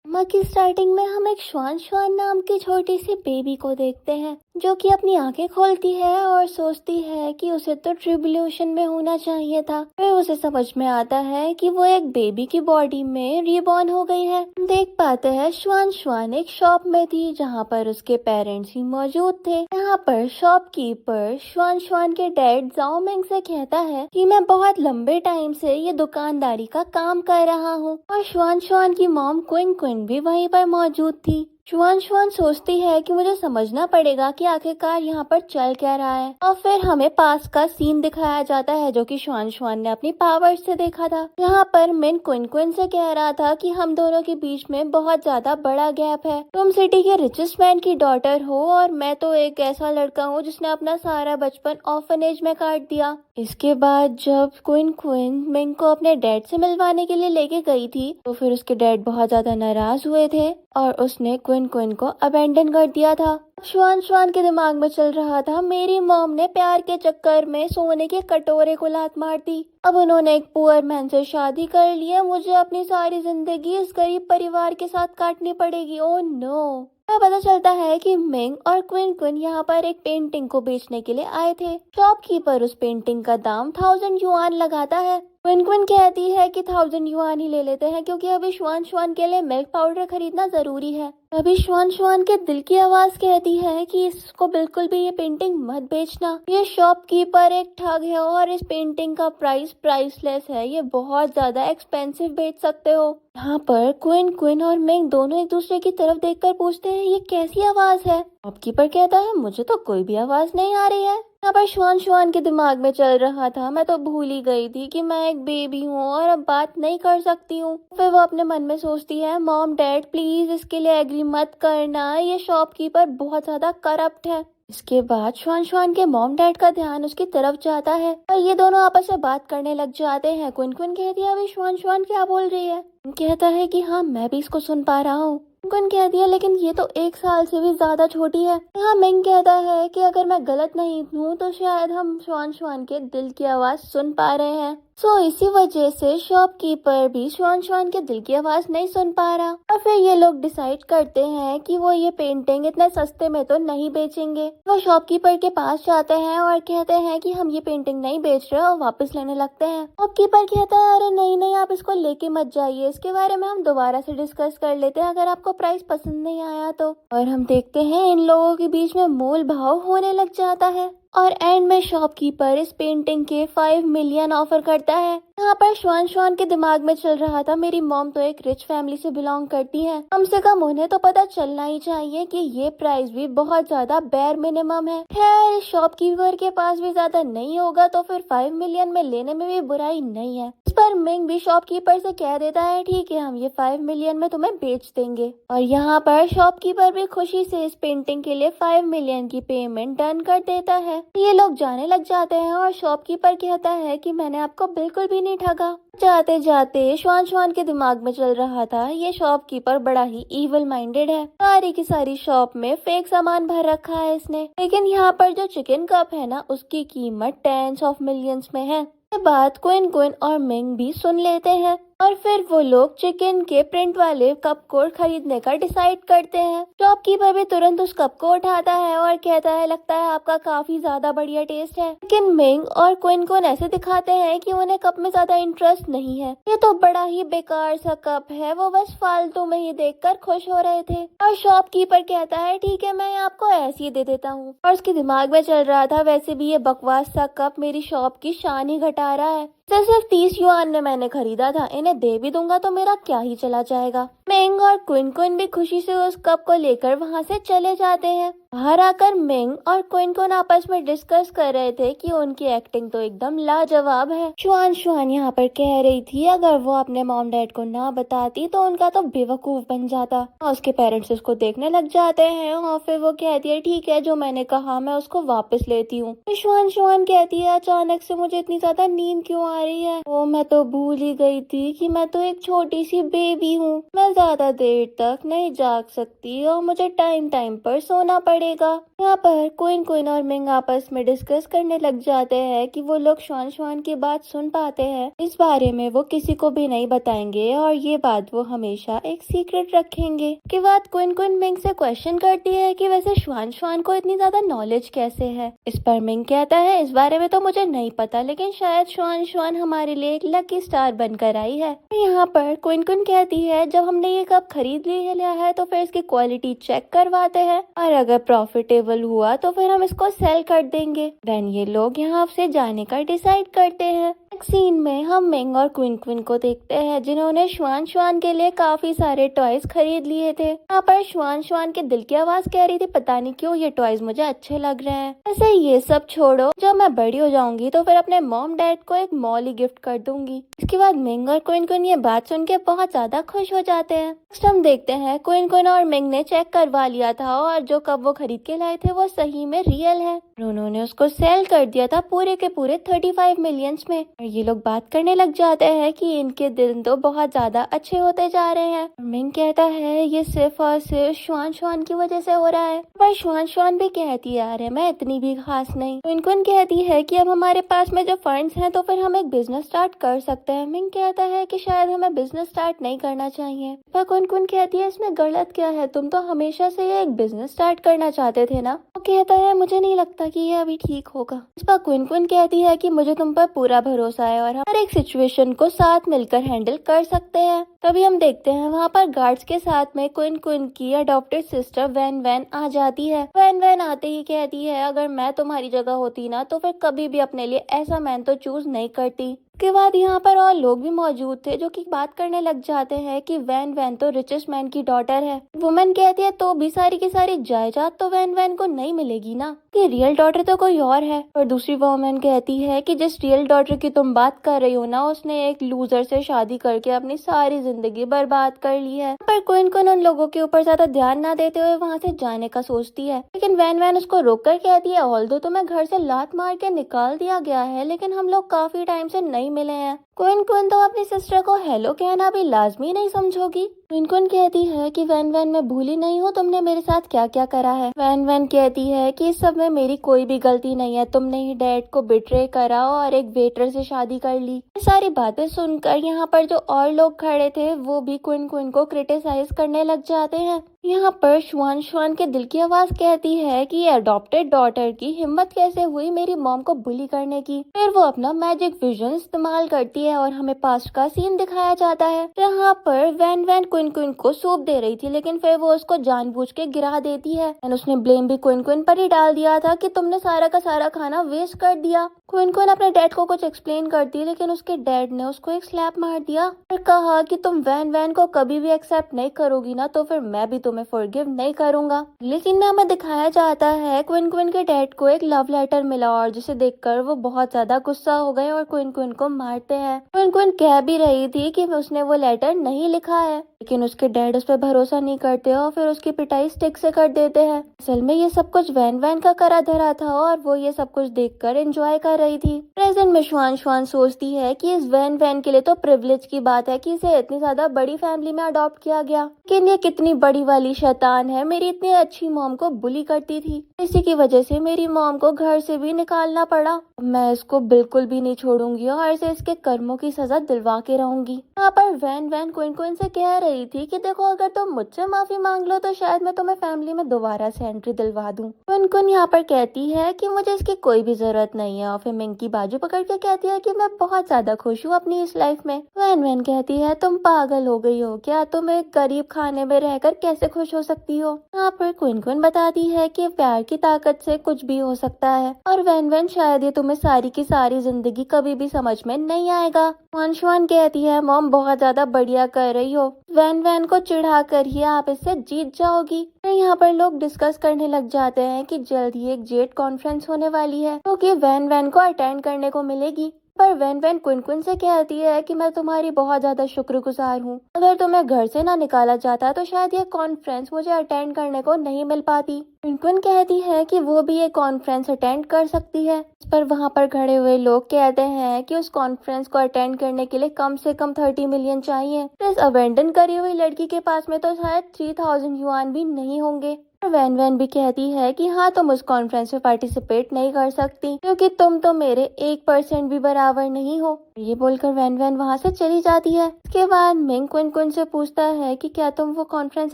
माँ की स्टार्टिंग में हम एक श्वान श्वान नाम की छोटी सी बेबी को देखते हैं जो कि अपनी आंखें खोलती है और सोचती है कि उसे तो ट्रिब्यूलेशन में होना चाहिए था। फिर उसे समझ में आता है कि वो एक बेबी की बॉडी में रीबॉर्न हो गई है। देख पाते हैं श्वान श्वान एक शॉप में थी जहाँ पर उसके पेरेंट्स भी मौजूद थे। यहाँ पर शॉपकीपर श्वान श्वान के डैड जाओ मिंग से कहता है कि मैं बहुत लंबे टाइम से ये दुकानदारी का काम कर रहा हूँ। और श्वान श्वान की मॉम क्विन क्विन भी वहीं पर मौजूद थी। शुआन शुआन सोचती है कि मुझे समझना पड़ेगा कि आखिरकार यहाँ पर चल क्या रहा है। और फिर हमें पास का सीन दिखाया जाता है जो कि शुआन शुआन ने अपनी पावर से देखा था। यहाँ पर मिन क्विन क्विन से कह रहा था कि हम दोनों के बीच में बहुत ज्यादा बड़ा गैप है। तुम सिटी के रिचेस्ट मैन की डॉटर हो और मैं तो एक ऐसा लड़का हूँ जिसने अपना सारा बचपन ऑर्फनेज में काट दिया। इसके बाद जब क्विन क्विन मिंग को अपने डैड से मिलवाने के लिए लेके गई थी तो फिर उसके डैड बहुत ज्यादा नाराज हुए थे और उसने क्विन क्विन को अबेंडन कर दिया था। श्वान श्वान के दिमाग में चल रहा था मेरी मॉम ने प्यार के चक्कर में सोने के कटोरे को लात मार दी। अब उन्होंने एक पुअर मैन से शादी कर ली है। मुझे अपनी सारी जिंदगी इस गरीब परिवार के साथ काटनी पड़ेगी। Oh no. पता चलता है कि मिंग और क्विन क्विन यहाँ पर एक पेंटिंग को बेचने के लिए आए थे। शॉपकीपर उस पेंटिंग का दाम 1000 युआन लगाता है। क्विन क्विन कहती है कि 1000 युआन ही ले लेते हैं क्योंकि अभी श्वान श्वान के लिए मिल्क पाउडर खरीदना जरूरी है। अभी श्वान श्वान के दिल की आवाज कहती है कि इसको बिल्कुल भी ये पेंटिंग मत बेचना। ये शॉपकीपर एक ठग है और इस पेंटिंग का प्राइस प्राइसलेस है। ये बहुत ज्यादा एक्सपेंसिव बेच सकते हो। यहाँ पर क्विन क्विन और मिंग दोनों एक दूसरे की तरफ देखकर पूछते हैं ये कैसी आवाज है। शॉपकीपर कहता है मुझे तो कोई भी आवाज नहीं आ रही है। यहाँ पर श्वान श्वान के दिमाग में चल रहा था मैं तो भूल ही गई थी कि मैं एक बेबी हूँ और अब बात नहीं कर सकती हूँ। फिर वो अपने मन में सोचती है मॉम डैड प्लीज इसके लिए एग्री मत करना। ये शॉपकीपर बहुत ज्यादा करप्ट है। इसके बाद श्वान श्वान के मॉम डैड का ध्यान उसकी तरफ जाता है और ये दोनों आपस में बात करने लग जाते हैं। क्विन क्विन कहती है अभी श्वान श्वान क्या बोल रही है। कहता है कि हाँ मैं भी इसको सुन पा रहा हूँ। कुन कह दिया लेकिन ये तो 1 साल से भी ज्यादा छोटी है। यहाँ मिंग कहता है कि अगर मैं गलत नहीं हूँ तो शायद हम श्वान श्वान के दिल की आवाज सुन पा रहे हैं। इसी वजह से शॉपकीपर भी श्वान श्वान के दिल की आवाज नहीं सुन पा रहा। और फिर ये लोग डिसाइड करते हैं कि वो ये पेंटिंग इतने सस्ते में तो नहीं बेचेंगे। वो शॉपकीपर के पास जाते हैं और कहते हैं कि हम ये पेंटिंग नहीं बेच रहे और वापस लेने लगते हैं। शॉपकीपर कहता है अरे नहीं नहीं आप इसको लेके मत जाइए। इसके बारे में हम दोबारा से डिस्कस कर लेते हैं अगर आपको प्राइस पसंद नहीं आया तो। और हम देखते हैं इन लोगों के बीच में मोल भाव होने लग जाता है और एंड में शॉपकीपर इस पेंटिंग के 5 मिलियन ऑफर करता है। यहाँ पर श्वान श्वान के दिमाग में चल रहा था मेरी मॉम तो एक रिच फैमिली से बिलोंग करती है। कम से कम उन्हें तो पता चलना ही चाहिए कि ये प्राइस भी बहुत ज्यादा बेयर मिनिमम है। खैर शॉपकीपर के पास भी ज्यादा नहीं होगा तो फिर 5 मिलियन में लेने में भी बुराई नहीं है। इस पर मिंग भी शॉपकीपर से कह देता है ठीक है हम ये 5 मिलियन में तुम्हें बेच देंगे। और यहाँ पर शॉपकीपर भी खुशी से इस पेंटिंग के लिए 5 मिलियन की पेमेंट डन कर देता है। ये लोग जाने लग जाते हैं और शॉपकीपर कहता है कि मैंने आपको बिल्कुल भी नहीं ठगा। जाते जाते श्वान श्वान के दिमाग में चल रहा था ये शॉपकीपर बड़ा ही इविल माइंडेड है। सारी की सारी शॉप में फेक सामान भर रखा है इसने। लेकिन यहाँ पर जो चिकन कप है ना उसकी कीमत टेंस ऑफ मिलियंस में है। ये बात क्विन क्विन और मिंग भी सुन लेते हैं और फिर वो लोग चिकन के प्रिंट वाले कप को खरीदने का डिसाइड करते हैं। शॉपकीपर भी तुरंत उस कप को उठाता है और कहता है लगता है आपका काफी ज्यादा बढ़िया टेस्ट है। लेकिन मिंग और क्विन क्विन ऐसे दिखाते हैं कि उन्हें कप में ज्यादा इंटरेस्ट नहीं है। ये तो बड़ा ही बेकार सा कप है। वो बस फालतू में ही देखकर खुश हो रहे थे। और शॉपकीपर कहता है ठीक है मैं आपको ऐसे ही दे देता हूँ। और उसके दिमाग में चल रहा था वैसे भी ये बकवास सा कप मेरी शॉप की शान ही घटा रहा है। सिर्फ 30 युआन में मैंने खरीदा था। इन्हें दे भी दूंगा तो मेरा क्या ही चला जाएगा। मिंग और क्विन क्विन भी खुशी से उस कप को लेकर वहाँ से चले जाते हैं। बाहर आकर मिंग और क्विन क्विन आपस में डिस्कस कर रहे थे कि उनकी एक्टिंग तो एकदम लाजवाब है। श्वान श्वान यहाँ पर कह रही थी अगर वो अपने मॉम डैड को ना बताती तो उनका तो बेवकूफ बन जाता। उसके पेरेंट्स उसको देखने लग जाते हैं और फिर वो कहती है ठीक है जो मैंने कहा मैं उसको वापस लेती हूँ। श्वान श्वान कहती है अचानक से मुझे इतनी ज्यादा नींद क्यों आ रही है। वो मैं तो भूल ही गई थी कि मैं तो एक छोटी सी बेबी हूँ। मैं ज्यादा देर तक नहीं जाग सकती और मुझे टाइम टाइम पर सोना पड़ेगा। पड़ेगा। यहाँ पर क्विन क्विन और मिंग आपस में डिस्कस करने लग जाते हैं कि वो लोग श्वान श्वान की बात सुन पाते हैं, इस बारे में वो किसी को भी नहीं बताएंगे और ये बात वो हमेशा एक सीक्रेट रखेंगे। के बाद क्विन क्विन मिंग से क्वेश्चन करती है कि वैसे श्वान श्वान को इतनी ज्यादा नॉलेज कैसे है। इस पर मिंग कहता है इस बारे में तो मुझे नहीं पता, लेकिन शायद श्वान श्वान हमारे लिए एक लकी स्टार बनकर आई है। यहाँ पर क्विन क्विन कहती है जब हमने ये कप खरीद लिया है तो फिर इसकी क्वालिटी चेक करवाते हैं और अगर प्रॉफिटेबल हुआ तो फिर हम इसको सेल कर देंगे। देन ये लोग यहाँ से जाने का डिसाइड करते हैं। सीन में हम मिंग और क्विन क्विन को देखते हैं जिन्होंने श्वान श्वान के लिए काफी सारे टॉयज खरीद लिए थे। यहाँ पर श्वान श्वान के दिल की आवाज कह रही थी पता नहीं क्यों ये टॉयज मुझे अच्छे लग रहे हैं। ऐसे ये सब छोड़ो, जब मैं बड़ी हो जाऊंगी तो फिर अपने मॉम डैड को एक मॉल ही गिफ्ट कर दूंगी। इसके बाद मिंग और क्विन क्विन ये बात सुन के बहुत ज्यादा खुश हो जाते हैं। नेक्स्ट हम देखते हैं क्विन क्विन और मिंग ने चेक करवा लिया था और जो कप वो खरीद के लाए थे वो सही में रियल है। उन्होंने उसको सेल कर दिया था पूरे के पूरे 35 मिलियंस में। और ये लोग बात करने लग जाते हैं कि इनके दिन तो बहुत ज्यादा अच्छे होते जा रहे हैं। मिंग कहता है ये सिर्फ और सिर्फ श्वान श्वान की वजह से हो रहा है, पर श्वान श्वान भी कहती है यार मैं इतनी भी खास नहीं। क्विन क्विन कहती है कि अब हमारे पास में जो फंड्स हैं तो फिर हम एक बिजनेस स्टार्ट कर सकते हैं। मिंग कहता है कि शायद हमें बिजनेस स्टार्ट नहीं करना चाहिए, पर क्विन क्विन कहती है इसमें गलत क्या है, तुम तो हमेशा से ये एक बिजनेस स्टार्ट करना चाहते थे ना। वो कहता है मुझे नहीं लगता कि ये अभी ठीक होगा। इस पर क्विन क्विन कहती है कि मुझे तुम पर पूरा भरोसा है और हम हर एक सिचुएशन को साथ मिलकर हैंडल कर सकते हैं। तभी हम देखते हैं वहाँ पर गार्ड्स के साथ में क्विन क्विन की अडॉप्टेड सिस्टर वैन वैन आ जाती है। वैन वैन आते ही कहती है अगर मैं तुम्हारी जगह होती ना तो फिर कभी भी अपने लिए ऐसा मैन तो चूज नहीं करती। के बाद यहाँ पर और लोग भी मौजूद थे जो कि बात करने लग जाते हैं कि वैन वैन तो रिचेस्ट मैन की डॉटर है। वुमेन कहती है तो भी सारी की सारी जायदाद तो वैन वैन को नहीं मिलेगी ना, कि रियल डॉटर तो कोई और है। और दूसरी वुमेन कहती है कि जिस रियल डॉटर की तुम बात कर रही हो ना उसने एक लूजर से शादी करके अपनी सारी जिंदगी बर्बाद कर ली है। पर क्विन क्विन उन लोगों के ऊपर ज्यादा ध्यान न देते हुए वहाँ से जाने का सोचती है, लेकिन वैन वैन उसको रोक कर कहती है ऑल्दो तुम्हें घर से लात मार के निकाल दिया गया है लेकिन हम लोग काफी टाइम से नहीं मिले हैं। क्विन क्विन तो अपनी सिस्टर को हेलो कहना भी लाजमी नहीं समझोगी। क्विन क्विन कहती है कि वैन वैन मैं भूली नहीं हूँ तुमने मेरे साथ क्या क्या करा है। वैन वैन कहती है कि इस सब में मेरी कोई भी गलती नहीं है, तुमने ही डैड को बिट्रे करा और एक वेटर से शादी कर ली। ये सारी बातें सुनकर यहाँ पर जो और लोग खड़े थे वो भी क्विन क्विन को क्रिटिसाइज करने लग जाते हैं। यहाँ पर श्वान श्वान के दिल की आवाज कहती है कि अडॉप्टेड डॉटर की हिम्मत कैसे हुई मेरी मॉम को बुली करने की। फिर वो अपना मैजिक विजन इस्तेमाल करती है और हमें पास्ट का सीन दिखाया जाता है जहाँ पर वैन वैन क्विन क्विन को सूप दे रही थी लेकिन फिर वो उसको जानबूझ के गिरा देती है। और उसने ब्लेम भी क्विन क्विन पर ही डाल दिया था कि तुमने सारा का सारा खाना वेस्ट कर दिया। क्विन क्विन अपने डैड को कुछ एक्सप्लेन करती लेकिन उसके डैड ने उसको एक स्लैप मार दिया और कहा कि तुम वैन वैन को कभी भी एक्सेप्ट नहीं करोगी ना तो फिर मैं भी तुम्हें फॉरगिव नहीं करूंगा। लेकिन में हमें दिखाया जाता है क्विन क्विन के डैड को एक लव लेटर मिला और जिसे देखकर वो बहुत ज्यादा गुस्सा हो गए और क्विन क्विन को मारते हैं। क्विन क्विन कह भी रही थी कि उसने वो लेटर नहीं लिखा है लेकिन उसके डैड उस पर भरोसा नहीं करते और फिर उसकी पिटाई स्टिक से कर देते हैं। असल में ये सब कुछ वैन वैन का करा धरा था और वो ये सब कुछ देखकर एंजॉय कर रही थी। प्रेजेंट में श्वान श्वान सोचती है कि इस वैन वैन के लिए तो प्रिविलेज की बात है कि इसे इतनी ज्यादा बड़ी फैमिली में अडॉप्ट किया गया, लेकिन ये कितनी बड़ी वाली शैतान है, मेरी इतनी अच्छी मॉम को बुली करती थी, इसी की वजह से मेरी मॉम को घर से भी निकालना पड़ा। मैं इसको बिल्कुल भी नहीं छोड़ूंगी और इसे इसके कर्मों की सजा दिलवा के रहूंगी। यहाँ पर वैन वैन क्विन क्विन से कह रही थी कि देखो अगर तुम मुझसे माफी मांग लो तो शायद मैं तुम्हें फैमिली में दोबारा से एंट्री दिलवा दूं। क्विन क्विन यहाँ पर कहती है कि मुझे इसकी कोई भी जरूरत नहीं है और फिर मिंग की बाजू पकड़ के कहती है कि मैं बहुत ज्यादा खुश हूँ अपनी इस लाइफ में। वैन वैन कहती है तुम पागल हो गई हो क्या, तुम एक गरीब खाने में रहकर कैसे खुश हो सकती हो। यहाँ पर क्विन क्विन बताती है कि प्यार की ताकत से कुछ भी हो सकता है और वैन वैन शायद ये तुम्हें सारी की सारी जिंदगी कभी भी समझ में नहीं आएगा। श्वान श्वान कहती है मॉम बहुत ज्यादा बढ़िया कर रही हो, वैन वैन को चिढ़ा कर ही आप इससे जीत जाओगी। यहाँ पर लोग डिस्कस करने लग जाते हैं कि जल्द ही एक जेट कॉन्फ्रेंस होने वाली है जो कि वैन वैन को अटेंड करने को मिलेगी। पर वैन वैन क्विन क्विन से कहती है कि मैं तुम्हारी बहुत ज्यादा शुक्रगुजार हूँ, अगर तुम्हें घर से ना निकाला जाता तो शायद ये कॉन्फ्रेंस मुझे अटेंड करने को नहीं मिल पाती। क्विन कहती है कि वो भी ये कॉन्फ्रेंस अटेंड कर सकती है। इस पर वहाँ पर खड़े हुए लोग कहते हैं कि उस कॉन्फ्रेंस को अटेंड करने के लिए कम से कम 30 मिलियन चाहिए। तो इस अबेंडन करी हुई लड़की के पास में तो शायद 3000 युआन भी नहीं होंगे। और वैन वैन भी कहती है कि हाँ, तुम उस कॉन्फ्रेंस में पार्टिसिपेट नहीं कर सकती क्योंकि तुम तो मेरे 1% भी बराबर नहीं हो। ये बोलकर वैन वैन वहाँ से चली जाती है। इसके बाद मिंग क्विन क्विन से पूछता है कि क्या तुम वो कॉन्फ्रेंस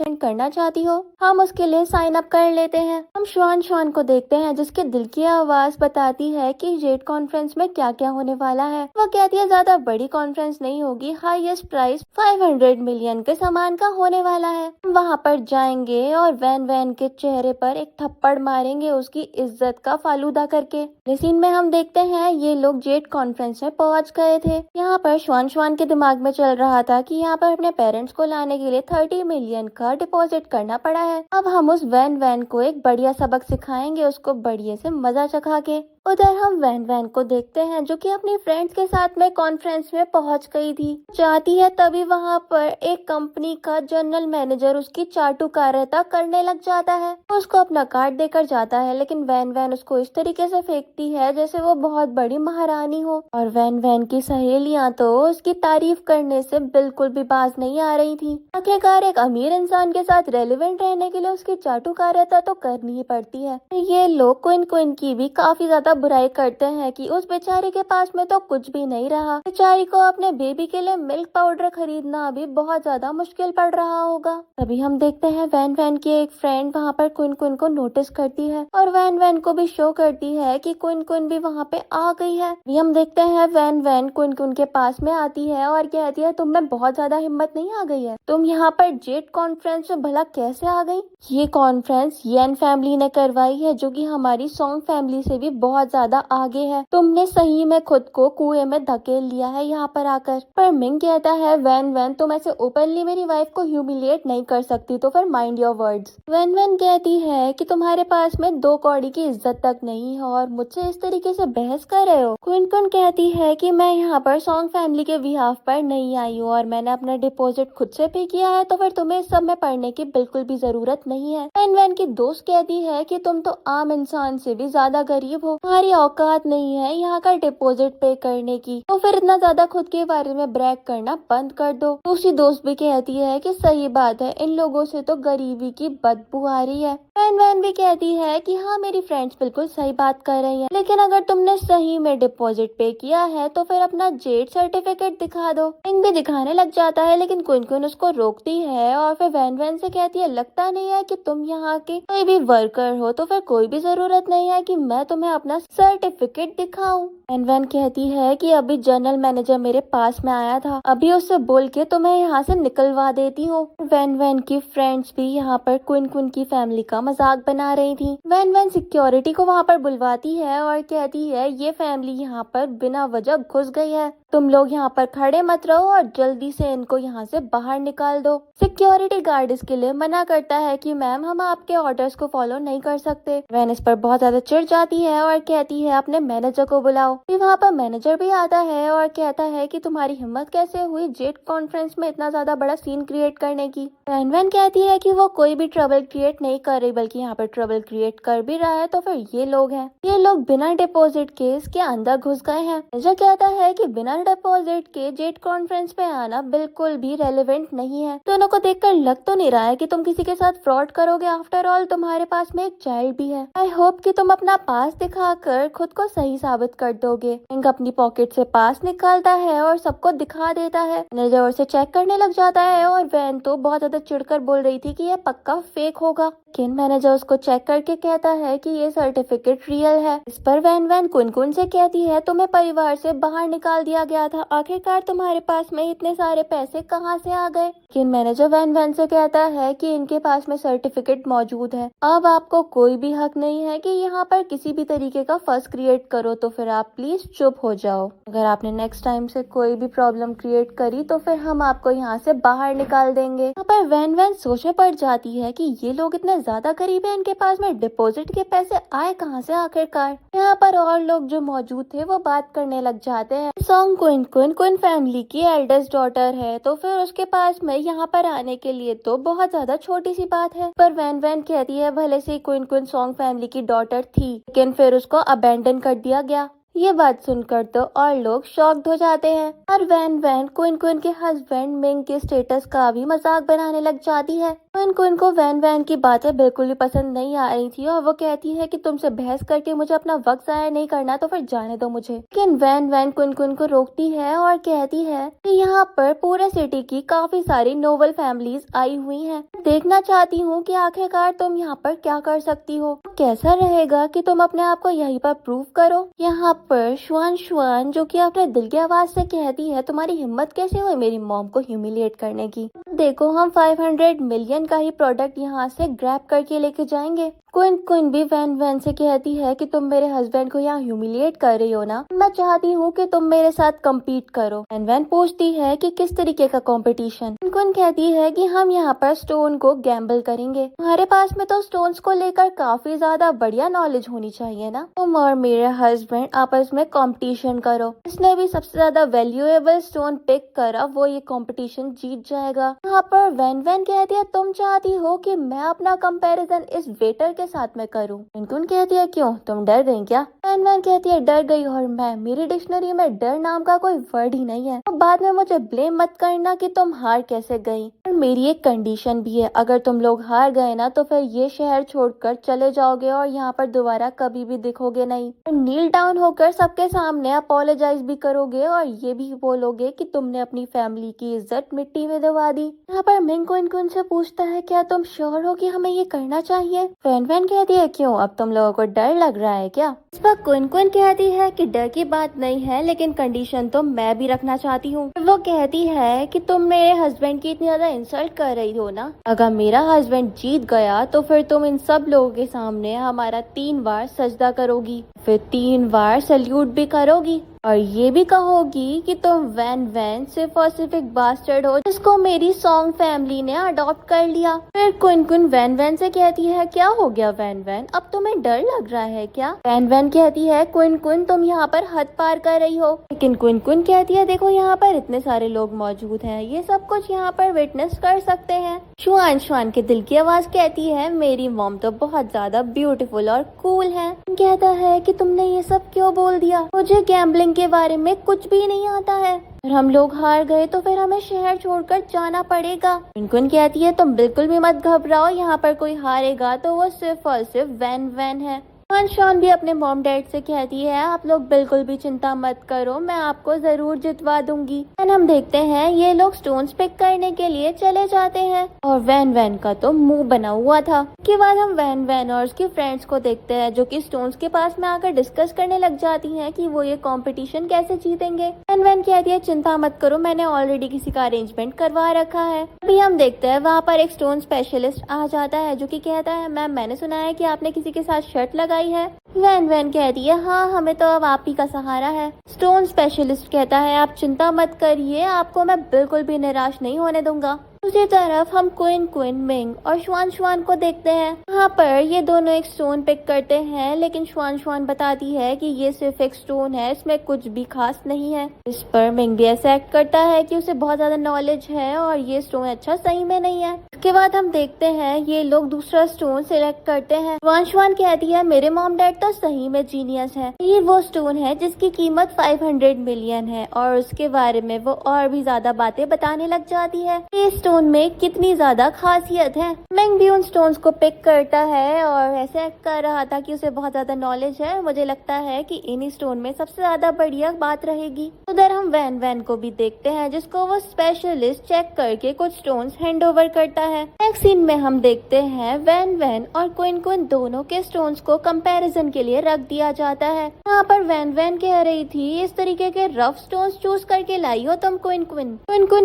अटेंड करना चाहती हो? हम उसके लिए साइन अप कर लेते हैं। हम श्वान श्वान को देखते हैं जिसके दिल की आवाज बताती है कि जेड कॉन्फ्रेंस में क्या क्या होने वाला है। वो कहती है ज्यादा बड़ी कॉन्फ्रेंस नहीं होगी, हाईएस्ट प्राइस 500 मिलियन के सामान का होने वाला है। हम वहाँ पर जाएंगे और वैन वैन के चेहरे पर एक थप्पड़ मारेंगे उसकी इज्जत का फालूदा करके। इस सीन में हम देखते हैं ये लोग जेड कॉन्फ्रेंस में पहुंच गए थे। यहाँ पर श्वान श्वान के दिमाग में चल रहा था कि यहाँ पर अपने पेरेंट्स को लाने के लिए 30 मिलियन का डिपॉजिट करना पड़ा है। अब हम उस वैन वैन को एक बढ़िया सबक सिखाएंगे, उसको बढ़िया से मजा चखा के। उधर हम वैन वैन को देखते हैं जो कि अपनी फ्रेंड्स के साथ में कॉन्फ्रेंस में पहुंच गई थी। जाती है तभी वहां पर एक कंपनी का जनरल मैनेजर उसकी चाटुकारिता करने लग जाता है। उसको अपना कार्ड देकर जाता है लेकिन वैन वैन उसको इस तरीके से फेंकती है जैसे वो बहुत बड़ी महारानी हो। और वैन वैन की सहेलियां तो उसकी तारीफ करने से बिल्कुल भी बाज नहीं आ रही थी। आखिरकार एक अमीर इंसान के साथ रेलिवेंट रहने के लिए उसकी चाटुकारिता तो करनी ही पड़ती है। ये लोग क्विन क्विन की भी काफी ज्यादा बुराई करते हैं कि उस बेचारी के पास में तो कुछ भी नहीं रहा। बेचारी को अपने बेबी के लिए मिल्क पाउडर खरीदना भी बहुत ज्यादा मुश्किल पड़ रहा होगा। तभी हम देखते हैं वैन वैन की एक फ्रेंड वहाँ पर क्विन क्विन को नोटिस करती है और वैन वैन को भी शो करती है कि क्विन क्विन भी वहाँ पे आ गई है। अभी हम देखते हैं वैन वैन क्विन क्विन के पास में आती है और कहती है तुम में बहुत ज्यादा हिम्मत नहीं आ गई है? तुम यहाँ पर जेड कॉन्फ्रेंस में भला कैसे आ गई? ये कॉन्फ्रेंस येन फैमिली ने करवाई है जो कि हमारी सॉन्ग फैमिली से भी बहुत ज्यादा आगे है। तुमने सही में खुद को कुएं में धकेल लिया है यहाँ पर आकर। पर मिंग कहता है वैन वैन तुम ऐसे ओपनली मेरी वाइफ को ह्यूमिलिएट नहीं कर सकती, तो फिर माइंड योर वर्ड्स। वैन वैन कहती है कि तुम्हारे पास में 2 कौड़ी की इज्जत तक नहीं है और मुझसे इस तरीके से बहस कर रहे हो। क्विन क्विन कहती है कि मैं यहाँ पर सॉन्ग फैमिली के बिहाफ पर नहीं आई हूँ और मैंने अपना डिपॉजिट खुद से पे किया है, तो फिर तुम्हें इस सब में पढ़ने की बिल्कुल भी जरूरत नहीं है। वैन वैन की दोस्त कहती है कि तुम तो आम इंसान से भी ज्यादा गरीब हो, तुम्हारी औकात नहीं है यहाँ का डिपॉजिट पे करने की, तो फिर इतना ज्यादा खुद के बारे में ब्रैग करना बंद कर दो। दूसरी दोस्त भी कहती है कि सही बात है, इन लोगों से तो गरीबी की बदबू आ रही है। वैन वैन भी कहती है कि हाँ, मेरी फ्रेंड्स बिल्कुल सही बात कर रही हैं, लेकिन अगर तुमने सही में डिपॉजिट पे किया है तो फिर अपना जेड सर्टिफिकेट दिखा दो। मिंग भी दिखाने लग जाता है लेकिन क्विन क्विन उसको रोकती है और फिर वैन वैन से कहती है लगता नहीं है कि तुम यहाँ के कोई भी वर्कर हो, तो फिर कोई भी जरूरत नहीं है कि मैं तुम्हें अपना सर्टिफिकेट दिखाऊं। वैन वैन कहती है कि अभी जनरल मैनेजर मेरे पास में आया था, अभी उससे बोल के तो मैं यहाँ से निकलवा देती हूँ। वैन वैन की फ्रेंड्स भी यहाँ पर क्विन क्विन की फैमिली का मजाक बना रही थी। वैन वैन सिक्योरिटी को वहाँ पर बुलवाती है और कहती है ये फैमिली यहाँ पर बिना वजह घुस गई है, तुम लोग यहाँ पर खड़े मत रहो और जल्दी से इनको यहाँ से बाहर निकाल दो। सिक्योरिटी गार्ड इसके लिए मना करता है कि मैम हम आपके ऑर्डर्स को फॉलो नहीं कर सकते। वैन इस पर बहुत ज्यादा चिढ़ जाती है और कहती है अपने मैनेजर को बुलाओ। फिर वहाँ पर मैनेजर भी आता है और कहता है कि तुम्हारी हिम्मत कैसे हुई जेड कॉन्फ्रेंस में इतना ज्यादा बड़ा सीन क्रिएट करने की। वैन वैन कहती है कि वो कोई भी ट्रबल क्रिएट नहीं कर रही बल्कि यहाँ पर ट्रबल क्रिएट कर भी रहा है, तो फिर ये लोग हैं, ये लोग बिना डिपॉजिट के इसके अंदर घुस गए हैं। मैनेजर कहता है कि बिना डिपॉजिट के जेड कॉन्फ्रेंस पे आना बिल्कुल भी रेलेवेंट नहीं है। दोनों को देखकर लग तो नहीं रहा है कि तुम किसी के साथ फ्रॉड करोगे, आफ्टर ऑल तुम्हारे पास में एक चाइल्ड भी है। आई होप कि तुम अपना पास दिखाकर खुद को सही साबित कर दोगे। मिंग अपनी पॉकेट से पास निकालता है और सबको दिखा देता है। मैनेजर उसे चेक करने लग जाता है और वैन तो बहुत ज्यादा चिढ़कर बोल रही थी कि यह पक्का फेक होगा, लेकिन मैनेजर उसको चेक करके कहता है कि ये सर्टिफिकेट रियल है। इस पर वैन वैन कुन कुन से कहती है तुम्हें परिवार से बाहर निकाल दिया गया था, आखिरकार तुम्हारे पास में इतने सारे पैसे कहाँ से आ गए? लेकिन मैनेजर वैन वैन से कहता है कि इनके पास में सर्टिफिकेट मौजूद है, अब आपको कोई भी हक नहीं है कि यहाँ पर किसी भी तरीके का फर्स्ट क्रिएट करो, तो फिर आप प्लीज चुप हो जाओ। अगर आपने नेक्स्ट टाइम से कोई भी प्रॉब्लम क्रिएट करी तो फिर हम आपको यहाँ से बाहर निकाल देंगे। यहाँ पर वैन वैन सोच में पड़ जाती है कि ये लोग इतने ज्यादा गरीब है, इनके पास में डिपॉजिट के पैसे आए कहाँ से आखिरकार। यहाँ पर और लोग जो मौजूद थे वो बात करने लग जाते हैं। सॉन्ग क्विन क्विन क्विन फैमिली की एल्डेस्ट डॉटर है, तो फिर उसके पास में यहाँ पर आने के लिए तो बहुत ज्यादा छोटी सी बात है। पर वैन वैन कहती है भले से क्विन क्विन सॉन्ग फैमिली की डॉटर थी, लेकिन फिर उसको अबेंडन कर दिया गया। ये बात सुनकर तो और लोग शॉक्ड हो जाते हैं और वैन वैन क्विन क्विन के हस्बैंड मिंग के स्टेटस का भी मजाक बनाने लग जाती है। क्विन क्विन को वैन वैन की बातें बिल्कुल भी पसंद नहीं आ रही थी और वो कहती है कि तुमसे बहस करके मुझे अपना वक्त जाया नहीं करना, तो फिर जाने दो मुझे। लेकिन वैन वैन क्विन क्विन को रोकती है और कहती है कि यहाँ पर पूरे सिटी की काफी सारी नोबल फैमिलीज आई हुई हैं। देखना चाहती हूँ कि आखिरकार तुम यहाँ पर क्या कर सकती हो। कैसा रहेगा कि तुम अपने आप को यहीं पर प्रूव करो। यहाँ पर श्वान श्वान जो कि अपने दिल की आवाज से कहती है तुम्हारी हिम्मत कैसे हुई मेरी मॉम को ह्यूमिलिएट करने की। देखो हम 500 मिलियन का ही प्रोडक्ट यहाँ से ग्रैब करके लेके जाएंगे। क्विन क्विन भी वैन वैन से कहती है कि तुम मेरे हस्बैंड को यहाँ ह्यूमिलिएट कर रही हो ना, मैं चाहती हूँ कि तुम मेरे साथ कम्पीट करो। वैन वैन पूछती है कि किस तरीके का कंपटीशन। क्विन कहती है कि हम यहाँ पर स्टोन को गैम्बल करेंगे। तुम्हारे पास में तो स्टोन्स को लेकर काफी ज्यादा बढ़िया नॉलेज होनी चाहिए ना। तुम और मेरे हस्बैंड आपस में कंपटीशन करो, इसने भी सबसे ज्यादा वैल्यूएबल स्टोन पिक करा वो ये कंपटीशन जीत जाएगा। यहाँ पर वैन वैन कहती है तुम चाहती हो कि मैं अपना कंपैरिजन इस वेटर के साथ में करूं। क्विन कहती है क्यों तुम डर गई क्या। वैन वैन कहती है डर गई और मैं, मेरी डिक्शनरी में डर नाम का कोई वर्ड ही नहीं है। तो बाद में मुझे ब्लेम मत करना कि तुम हार कैसे गई। और मेरी एक कंडीशन भी है, अगर तुम लोग हार गए ना तो फिर ये शहर छोड़कर चले जाओगे और यहाँ पर दोबारा कभी भी दिखोगे नहीं। नील डाउन होकर सबके सामने अपोलोजाइज भी करोगे और ये भी बोलोगे कि तुमने अपनी फैमिली की इज्जत मिट्टी में दबा दी। यहाँ पर मिंग क्विन से पूछता है क्या तुम श्योर हो कि हमें ये करना चाहिए। वैन वैन कहती है क्यों अब तुम लोगों को डर लग रहा है क्या। इस पर क्विन कहती है कि डर की बात नहीं है, लेकिन कंडीशन तो मैं भी रखना चाहती हूँ। वो कहती है कि तुम मेरे हस्बैंड की इतनी ज्यादा इंसल्ट कर रही हो ना, अगर मेरा हस्बैंड जीत गया तो फिर तुम इन सब लोगों के सामने हमारा 3 बार सजदा करोगी, फिर 3 बार सल्यूट भी करोगी और ये भी कहोगी कि तुम वैन वैन सिर्फ और सिर्फ एक बास्टर्ड हो जिसको मेरी सॉन्ग फैमिली ने अडॉप्ट कर लिया। फिर क्विन वैन वैन से कहती है क्या हो गया वैन वैन, अब तुम्हें डर लग रहा है क्या। वैन वैन कहती है क्विन तुम यहाँ पर हद पार कर रही हो। लेकिन क्विन कहती है देखो यहाँ पर इतने सारे लोग मौजूद हैं, ये सब कुछ यहाँ पर विटनेस कर सकते हैं। श्वान श्वान के दिल की आवाज कहती है मेरी मॉम तो बहुत ज्यादा ब्यूटीफुल और कूल है। कहता है कि तुमने ये सब क्यों बोल दिया, मुझे गैम्बलिंग के बारे में कुछ भी नहीं आता है। अगर हम लोग हार गए तो फिर हमें शहर छोड़कर जाना पड़ेगा। क्विन कहती है तुम बिल्कुल भी मत घबराओ, यहाँ पर कोई हारेगा तो वो सिर्फ और सिर्फ वैन वैन है। शॉन भी अपने मॉम डैड से कहती है आप लोग बिल्कुल भी चिंता मत करो, मैं आपको जरूर जितवा दूंगी। एंड हम देखते हैं ये लोग स्टोन्स पिक करने के लिए चले जाते हैं और वैन वैन का तो मुंह बना हुआ था। उसके बाद हम वैन वैन और उसकी फ्रेंड्स को देखते हैं जो कि स्टोन्स के पास में आकर डिस्कस करने लग जाती हैं कि वो ये कंपटीशन कैसे जीतेंगे। वैन वैन कहती है चिंता मत करो, मैंने ऑलरेडी किसी का अरेंजमेंट करवा रखा है। अभी हम देखते हैं वहाँ पर एक स्टोन स्पेशलिस्ट आ जाता है जो कि कहता है मैम मैंने सुना है कि आपने किसी के साथ शर्त लगाई है। वैन वैन कहती है हाँ हमें तो अब आप ही का सहारा है। स्टोन स्पेशलिस्ट कहता है आप चिंता मत करिए, आपको मैं बिल्कुल भी निराश नहीं होने दूंगा। दूसरी तरफ हम क्विन मिंग और श्वान को देखते हैं। यहाँ पर ये दोनों एक स्टोन पिक करते हैं, लेकिन श्वान बताती है कि ये सिर्फ एक स्टोन है, इसमें कुछ भी खास नहीं है। इस पर मिंग भी ऐसा एक्ट करता है कि उसे बहुत ज्यादा नॉलेज है और ये स्टोन अच्छा सही में नहीं है। उसके बाद हम देखते हैं ये लोग दूसरा स्टोन सिलेक्ट करते हैं। श्वान कहती है मेरे मॉम डैड तो सही में जीनियस है, ये वो स्टोन है जिसकी कीमत 500 मिलियन है और उसके बारे में वो और भी ज्यादा बातें बताने लग जाती है। ये स्टोन में कितनी ज्यादा खासियत है। मिंग भी उन स्टोन्स को पिक करता है और ऐसे कर रहा था कि उसे बहुत ज्यादा नॉलेज है। मुझे लगता है कि इन्हीं स्टोन में सबसे ज्यादा बढ़िया बात रहेगी। उधर हम वैन को भी देखते हैं जिसको वो स्पेशलिस्ट चेक करके कुछ स्टोन्स हैंड ओवर करता है। नेक्स्ट सीन में हम देखते हैं वैन और क्विन दोनों के स्टोन्स को कंपैरिजन के लिए रख दिया जाता है। यहाँ पर वैन कह रही थी इस तरीके के रफ स्टोन्स चूज करके लाई हो तुम क्विन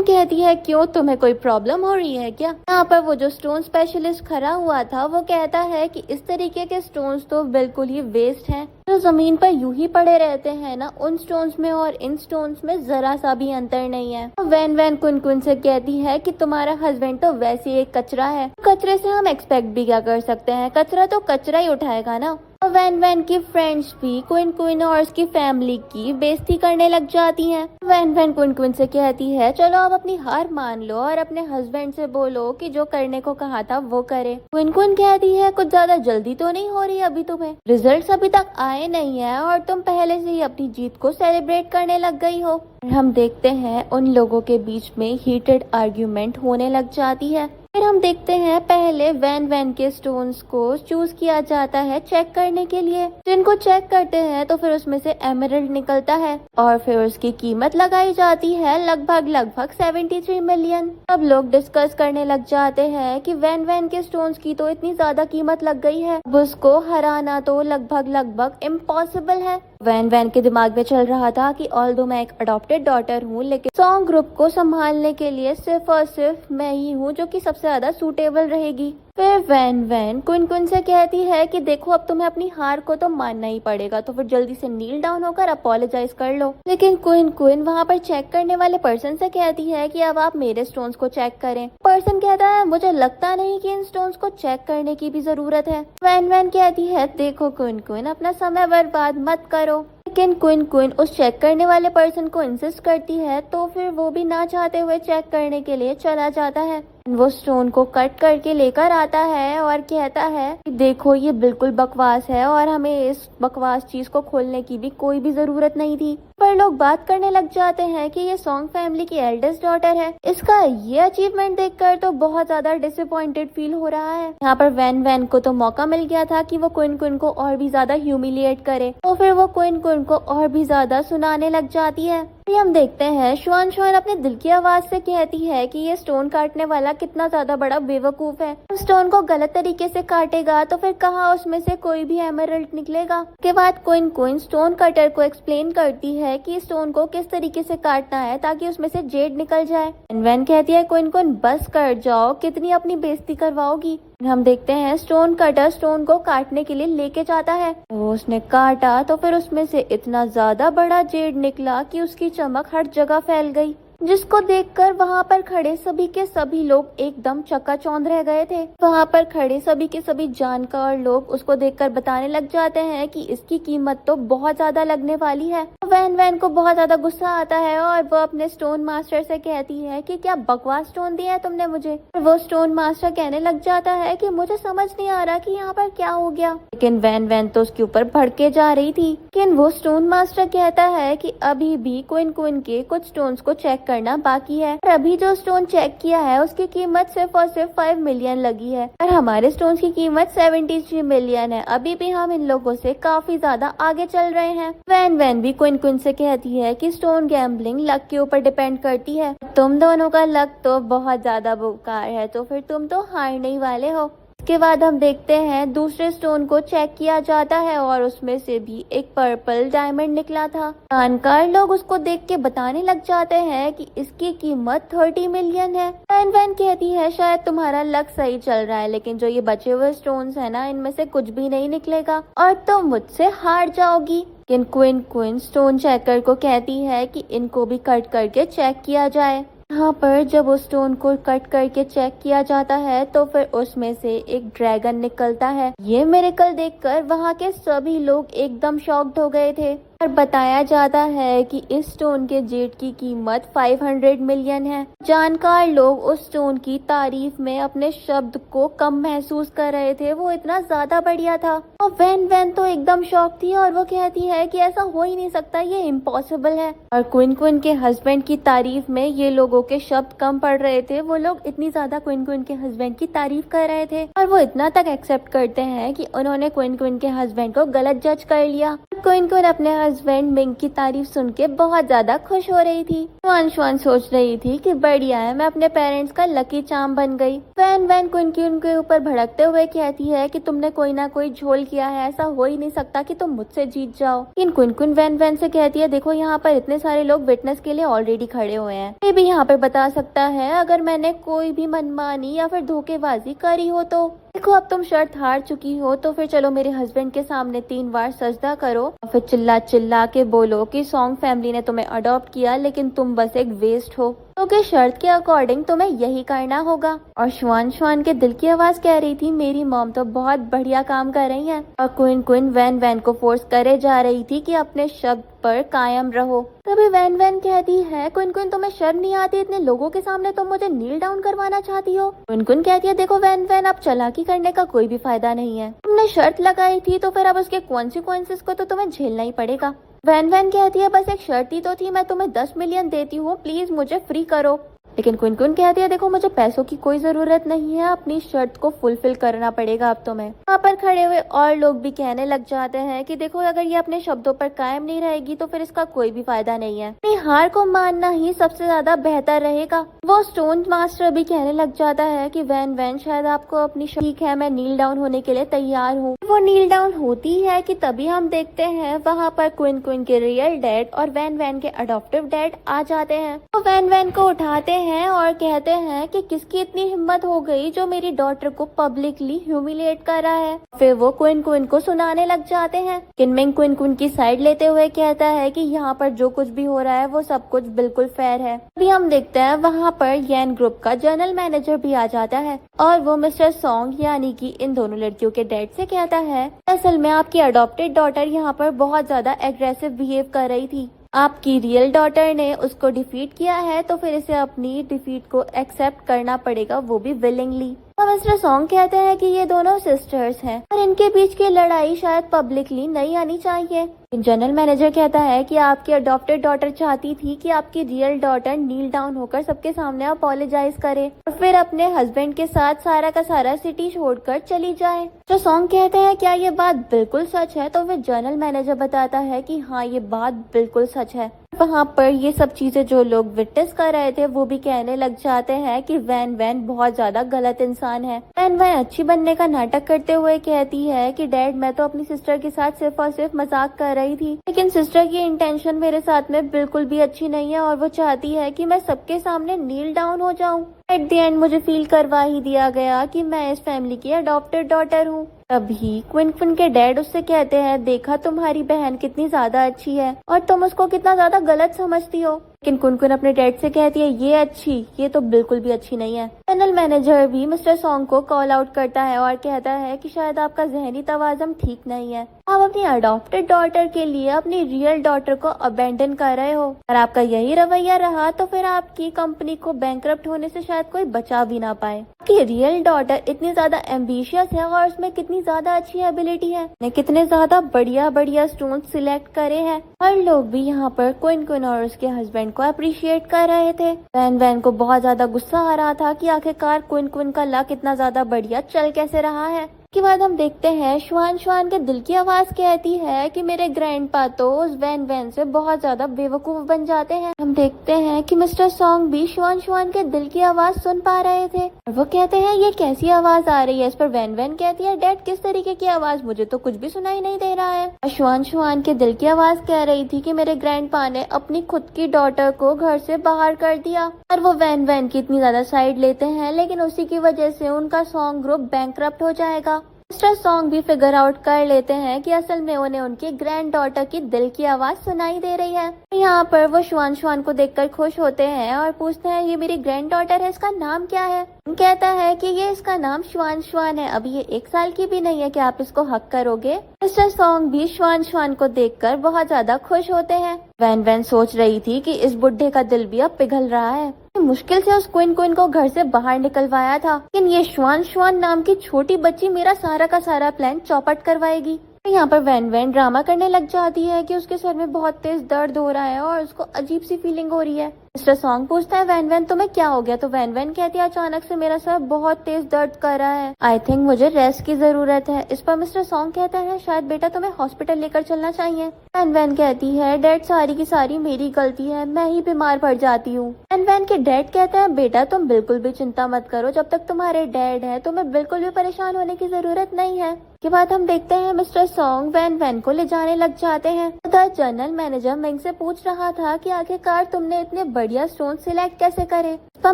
कहती है क्यों तुम्हें कोई प्रॉब्लम प्रॉब्लम हो रही है क्या? यहाँ पर वो जो स्टोन स्पेशलिस्ट खड़ा हुआ था वो कहता है कि इस तरीके के स्टोन्स तो बिल्कुल ही वेस्ट हैं, जो जमीन पर यूं ही पड़े रहते हैं ना, उन स्टोन्स में और इन स्टोन्स में जरा सा भी अंतर नहीं है। वैन वैन कुन से कहती है कि तुम्हारा हस्बैंड तो वैसे ही एक कचरा है, कचरे से हम एक्सपेक्ट भी क्या कर सकते हैं, कचरा तो कचरा ही उठाएगा ना। वैन वैन की फ्रेंड्स भी क्विन और उसकी फैमिली की बेइज्जती करने लग जाती हैं। वैन वैन क्विन से कहती है चलो आप अपनी हार मान लो और अपने हस्बैंड से बोलो कि जो करने को कहा था वो करे। क्विन कहती है कुछ ज्यादा जल्दी तो नहीं हो रही अभी तुम्हें, रिजल्ट्स अभी तक आए नहीं है और तुम पहले से ही अपनी जीत को सेलिब्रेट करने लग गई हो। हम देखते हैं उन लोगों के बीच में हीटेड आर्ग्यूमेंट होने लग जाती है। फिर हम देखते हैं पहले वैन वैन के स्टोन्स को चूज किया जाता है चेक करने के लिए, जिनको चेक करते हैं तो फिर उसमें से एमरल्ड निकलता है और फिर उसकी कीमत लगाई जाती है लगभग 73 मिलियन। अब लोग डिस्कस करने लग जाते हैं कि वैन वैन के स्टोन्स की तो इतनी ज्यादा कीमत लग गई है, अब उसको हराना तो लगभग इम्पॉसिबल है। वैन वैन के दिमाग में चल रहा था कि ऑल्दो मैं एक अडॉप्टेड डॉटर हूँ, लेकिन सॉन्ग ग्रुप को संभालने के लिए सिर्फ और सिर्फ मैं ही हूँ जो कि सबसे ज्यादा सूटेबल रहेगी। फिर वैन वैन कुन से कहती है कि देखो अब तुम्हें अपनी हार को तो मानना ही पड़ेगा, तो फिर जल्दी से नील डाउन होकर अपोलोजाइज कर लो। लेकिन क्विन वहाँ पर चेक करने वाले पर्सन से कहती है कि अब आप मेरे स्टोन्स को चेक करें। पर्सन कहता है मुझे लगता नहीं कि इन स्टोन्स को चेक करने की भी जरूरत है। वैन वैन कहती है देखो क्विन अपना समय बर्बाद मत करो। लेकिन क्विन उस चेक करने वाले पर्सन को इंसिस्ट करती है, तो फिर वो भी ना चाहते हुए चेक करने के लिए चला जाता है। वो स्टोन को कट करके लेकर आता है और कहता है कि देखो ये बिल्कुल बकवास है और हमें इस बकवास चीज को खोलने की भी कोई भी जरूरत नहीं थी। पर लोग बात करने लग जाते हैं कि ये सॉन्ग फैमिली की एल्डेस्ट डॉटर है। इसका ये अचीवमेंट देखकर तो बहुत ज्यादा डिसअपॉइंटेड फील हो रहा है। यहाँ पर वैन वैन को तो मौका मिल गया था कि वो क्विन को और भी ज्यादा ह्यूमिलिएट करे, तो फिर वो क्विन को और भी ज्यादा सुनाने लग जाती है। हम देखते हैं श्वान अपने दिल की आवाज से कहती है कि ये स्टोन काटने वाला कितना ज्यादा बड़ा बेवकूफ है, स्टोन को गलत तरीके से काटेगा तो फिर कहाँ उसमें से कोई भी एमरल्ड निकलेगा। के बाद क्विन स्टोन कटर को एक्सप्लेन करती है कि स्टोन को किस तरीके से काटना है ताकि उसमें से जेड निकल जाए। वैन कहती है क्विन बस कर जाओ, कितनी अपनी बेइज्जती करवाओगी। हम देखते हैं स्टोन कटर स्टोन को काटने के लिए लेके जाता है। वो उसने काटा तो फिर उसमें से इतना ज्यादा बड़ा जेड निकला कि उसकी चमक हर जगह फैल गई, जिसको देखकर वहाँ पर खड़े सभी के सभी लोग एकदम चकाचौंध रह गए थे। वहाँ पर खड़े सभी के सभी जानकार लोग उसको देखकर बताने लग जाते हैं कि इसकी कीमत तो बहुत ज्यादा लगने वाली है। वैन को बहुत ज्यादा गुस्सा आता है और वो अपने स्टोन मास्टर से कहती है कि क्या बकवास स्टोन दिया है तुमने मुझे। वो स्टोन मास्टर कहने लग जाता है कि मुझे समझ नहीं आ रहा कि यहाँ पर क्या हो गया। लेकिन वैन तो उसके ऊपर भड़के जा रही थी। लेकिन वो स्टोन मास्टर कहता है कि अभी भी क्विन के कुछ स्टोन्स को चेक करना बाकी है और अभी जो स्टोन चेक किया है उसकी कीमत सिर्फ और सिर्फ 5 मिलियन लगी है और हमारे स्टोन की कीमत 73 मिलियन है। अभी भी हम इन लोगों से काफी ज्यादा आगे चल रहे हैं। वैन भी क्विन से कहती है कि स्टोन गैम्बलिंग लक के ऊपर डिपेंड करती है, तुम दोनों का लक तो बहुत ज्यादा बेकार है, तो फिर तुम तो हारने ही वाले हो। इसके बाद हम देखते हैं दूसरे स्टोन को चेक किया जाता है और उसमें से भी एक पर्पल डायमंड निकला था। जानकार लोग उसको देख के बताने लग जाते हैं कि इसकी कीमत 30 मिलियन है। वैन कहती है शायद तुम्हारा लक सही चल रहा है, लेकिन जो ये बचे हुए स्टोन्स है ना, इनमें से कुछ भी नहीं निकलेगा और तुम मुझसे हार जाओगी। लेकिन क्विन स्टोन चेकर को कहती है कि इनको भी कट करके चेक किया जाए। यहाँ पर जब उस स्टोन को कट करके चेक किया जाता है तो फिर उसमें से एक ड्रैगन निकलता है। ये मिरेकल देखकर वहाँ के सभी लोग एकदम शॉक्ड हो गए थे और बताया जाता है कि इस स्टोन के जेड की कीमत 500 मिलियन है। जानकार लोग उस स्टोन की तारीफ में अपने शब्द को कम महसूस कर रहे थे, वो इतना ज्यादा बढ़िया था। और वैन तो एकदम शॉक थी और वो कहती है कि ऐसा हो ही नहीं सकता, ये इम्पॉसिबल है। और क्विन के हस्बैंड की तारीफ में ये लोगों के शब्द कम पड़ रहे थे, वो लोग इतनी ज्यादा क्विन के हस्बैंड की तारीफ कर रहे थे और वो इतना तक एक्सेप्ट करते हैं कि उन्होंने क्विन के हस्बैंड को गलत जज कर लिया। क्विन क्विन अपने हस्बैंड मिंग की तारीफ सुन के बहुत ज्यादा खुश हो रही थी। श्वान श्वान सोच रही थी कि बढ़िया है, मैं अपने पेरेंट्स का लकी चार्म बन गई। वैन वैन क्विन क्विन के ऊपर भड़कते हुए कहती है कि तुमने कोई ना कोई झोल किया है, ऐसा हो ही नहीं सकता कि तुम मुझसे जीत जाओ। इन क्विन क्विन वैन वैन से कहती है देखो यहाँ पर इतने सारे लोग विटनेस के लिए ऑलरेडी खड़े हुए हैं, ये भी यहाँ पर बता सकता है अगर मैंने कोई भी मनमानी या फिर धोखेबाजी करी हो तो। देखो अब तुम शर्त हार चुकी हो तो फिर चलो मेरे हस्बैंड के सामने 3 बार सजदा करो और फिर चिल्ला चिल्ला के बोलो कि सॉन्ग फैमिली ने तुम्हें अडॉप्ट किया लेकिन तुम बस एक वेस्ट हो, क्योंकि शर्त के अकॉर्डिंग तुम्हें यही करना होगा। और श्वान श्वान के दिल की आवाज कह रही थी मेरी मॉम तो बहुत बढ़िया काम कर रही है। और क्विन क्विन वैन वैन को फोर्स करे जा रही थी कि अपने शब्द पर कायम रहो। तभी वैन वैन कहती है क्विन क्विन तुम्हें शर्म नहीं आती, इतने लोगों के सामने तुम मुझे नील डाउन करवाना चाहती हो। क्विन क्विन कहती है देखो वैन वैन अब चालाकी करने का कोई भी फायदा नहीं है, तुमने शर्त लगाई थी तो फिर अब उसके कॉन्सिक्वेंसेस को तो तुम्हें झेलना ही पड़ेगा। वैन वैन कहती है बस एक शर्त ही तो थी, मैं तुम्हें 10 मिलियन देती हूँ, प्लीज मुझे फ्री करो। लेकिन क्विन क्विन कहती है देखो मुझे पैसों की कोई जरूरत नहीं है, अपनी शर्त को फुलफिल करना पड़ेगा अब तुम्हें। वहाँ पर खड़े हुए और लोग भी कहने लग जाते हैं कि देखो अगर ये अपने शब्दों पर कायम नहीं रहेगी तो फिर इसका कोई भी फायदा नहीं है, अपनी हार को मानना ही सबसे ज्यादा बेहतर रहेगा। वो स्टोन मास्टर भी कहने लग जाता है कि वैन वैन शायद आपको अपनी ठीक है, मैं नील डाउन होने के लिए तैयार हूँ। वो नील डाउन होती है कि तभी हम देखते हैं वहाँ पर क्विन क्विन के रियल डैड और वैन वैन के अडॉप्टिव डैड आ जाते हैं। वो वैन वैन को उठाते हैं और कहते हैं कि किसकी इतनी हिम्मत हो गई जो मेरी डॉटर को पब्लिकली ह्यूमिलिएट कर रहा है। फिर वो क्विन क्विन को सुनाने लग जाते हैं। किनमिंग क्विन क्विन की साइड लेते हुए कहता है कि यहाँ पर जो कुछ भी हो रहा है वो सब कुछ बिल्कुल फेयर है। अभी हम देखते हैं वहाँ पर येन ग्रुप का जनरल मैनेजर भी आ जाता है और वो मिस्टर सॉन्ग यानी कि इन दोनों लड़कियों के डैड से कहता है असल में आपकी अडॉप्टेड डॉटर यहाँ पर बहुत ज्यादा एग्रेसिव बिहेव कर रही थी, आपकी रियल डॉटर ने उसको डिफीट किया है तो फिर इसे अपनी डिफीट को एक्सेप्ट करना पड़ेगा, वो भी विलिंगली। तो मिस्टर सॉन्ग कहते हैं कि ये दोनों सिस्टर्स हैं और इनके बीच की लड़ाई शायद पब्लिकली नहीं आनी चाहिए। जनरल मैनेजर कहता है कि आपकी अडॉप्टेड डॉटर चाहती थी कि आपकी रियल डॉटर नील डाउन होकर सबके सामने अपोलोजाइज करे और फिर अपने हस्बैंड के साथ सारा का सारा सिटी छोड़कर चली जाए। तो सॉन्ग कहते हैं क्या ये बात बिल्कुल सच है, तो फिर जनरल मैनेजर बताता है कि हाँ ये बात बिल्कुल सच है। वहाँ पर ये सब चीजें जो लोग विटनेस कर रहे थे वो भी कहने लग जाते हैं कि वैन वैन बहुत ज्यादा गलत इंसान है। वैन वैन अच्छी बनने का नाटक करते हुए कहती है कि डैड मैं तो अपनी सिस्टर के साथ सिर्फ और सिर्फ मजाक कर रही थी, लेकिन सिस्टर की इंटेंशन मेरे साथ में बिल्कुल भी अच्छी नहीं है और वो चाहती है कि मैं सबके सामने नील डाउन हो जाऊं। एट द एंड मुझे फील करवा ही दिया गया कि मैं इस फैमिली की अडॉप्टेड डॉटर हूँ। तभी क्विन क्विन के डैड उससे कहते हैं देखा तुम्हारी बहन कितनी ज्यादा अच्छी है और तुम उसको कितना ज्यादा गलत समझती हो। लेकिन क्विन क्विन अपने डैड से कहती है ये अच्छी, ये तो बिल्कुल भी अच्छी नहीं है। जनरल मैनेजर भी मिस्टर सॉन्ग को कॉल आउट करता है और कहता है कि शायद आपका जहनी तवाज़ुन ठीक नहीं है, आप अपनी अडॉप्टेड डॉटर के लिए अपनी रियल डॉटर को अबेंडन कर रहे हो और आपका यही रवैया रहा तो फिर आपकी कंपनी को बैंकरप्ट होने से शायद कोई बचा भी ना पाए। आपकी रियल डॉटर इतनी ज्यादा एम्बिशियस है और उसमें कितनी ज्यादा अच्छी एबिलिटी है, ने कितने ज्यादा बढ़िया बढ़िया स्टोन सिलेक्ट करे हैं। हर लोग भी यहाँ पर क्विन क्विन और उसके हस्बैंड को अप्रिशिएट कर रहे थे। वैन वैन को बहुत ज्यादा गुस्सा आ रहा था कि आखिरकार क्विन क्विन का लक इतना ज्यादा बढ़िया चल कैसे रहा है। के बाद हम देखते हैं श्वान श्वान के दिल की आवाज कहती है कि मेरे ग्रैंडपा तो उस वैन वैन से बहुत ज्यादा बेवकूफ बन जाते हैं। हम देखते हैं कि मिस्टर सॉन्ग भी श्वान श्वान के दिल की आवाज सुन पा रहे थे और वो कहते हैं ये कैसी आवाज आ रही है। इस पर वैन वैन कहती है डैड किस तरीके की आवाज, मुझे तो कुछ भी सुनाई नहीं दे रहा है। श्वान श्वान के दिल की आवाज कह रही थी कि मेरे ग्रैंडपा ने अपनी खुद की डॉटर को घर से बाहर कर दिया और वो वैन वैन की इतनी ज्यादा साइड लेते हैं, लेकिन उसी की वजह से उनका सॉन्ग ग्रुप बैंकरप्ट हो जाएगा। मिस्टर सॉन्ग भी फिगर आउट कर लेते हैं कि असल में उन्हें उनकी ग्रैंड डॉटर की दिल की आवाज सुनाई दे रही है। यहाँ पर वो श्वान श्वान को देखकर खुश होते हैं और पूछते हैं ये मेरी ग्रैंड डॉटर है, इसका नाम क्या है। कहता है कि ये इसका नाम श्वान श्वान है, अभी ये 1 साल की भी नहीं है कि आप इसको हक करोगे। मिस्टर सॉन्ग भी श्वान श्वान को देखकर बहुत ज्यादा खुश होते हैं। वैन वैन सोच रही थी कि इस बुढ़े का दिल भी अब पिघल रहा है, मुश्किल से उस क्विन क्विन को घर से बाहर निकलवाया था, लेकिन ये श्वान श्वान नाम की छोटी बच्ची मेरा सारा का सारा प्लान चौपट करवाएगी। यहाँ पर वैन वैन ड्रामा करने लग जाती है कि उसके सर में बहुत तेज दर्द हो रहा है और उसको अजीब सी फीलिंग हो रही है। मिस्टर सॉन्ग पूछता है वैन वैन तुम्हें क्या हो गया, तो वैन वैन कहती है अचानक से मेरा सर बहुत तेज दर्द कर रहा है, आई थिंक मुझे रेस्ट की जरूरत है। इस पर मिस्टर सॉन्ग कहता है शायद बेटा तुम्हें हॉस्पिटल लेकर चलना चाहिए। वैन वैन कहती है डैड सारी की सारी मेरी गलती है, मैं ही बीमार पड़ जाती हूँ। वैन वैन के डैड कहते हैं बेटा तुम बिल्कुल भी चिंता मत करो, जब तक तुम्हारे डैड है तुम्हें बिल्कुल भी परेशान होने की जरूरत नहीं है। के बाद हम देखते हैं मिस्टर सॉन्ग वैन वैन को ले जाने लग जाते हैं। उधर जनरल मैनेजर मिंग से पूछ रहा था कि आखिरकार तुमने इतने बढ़िया स्टोन सिलेक्ट कैसे करे। पर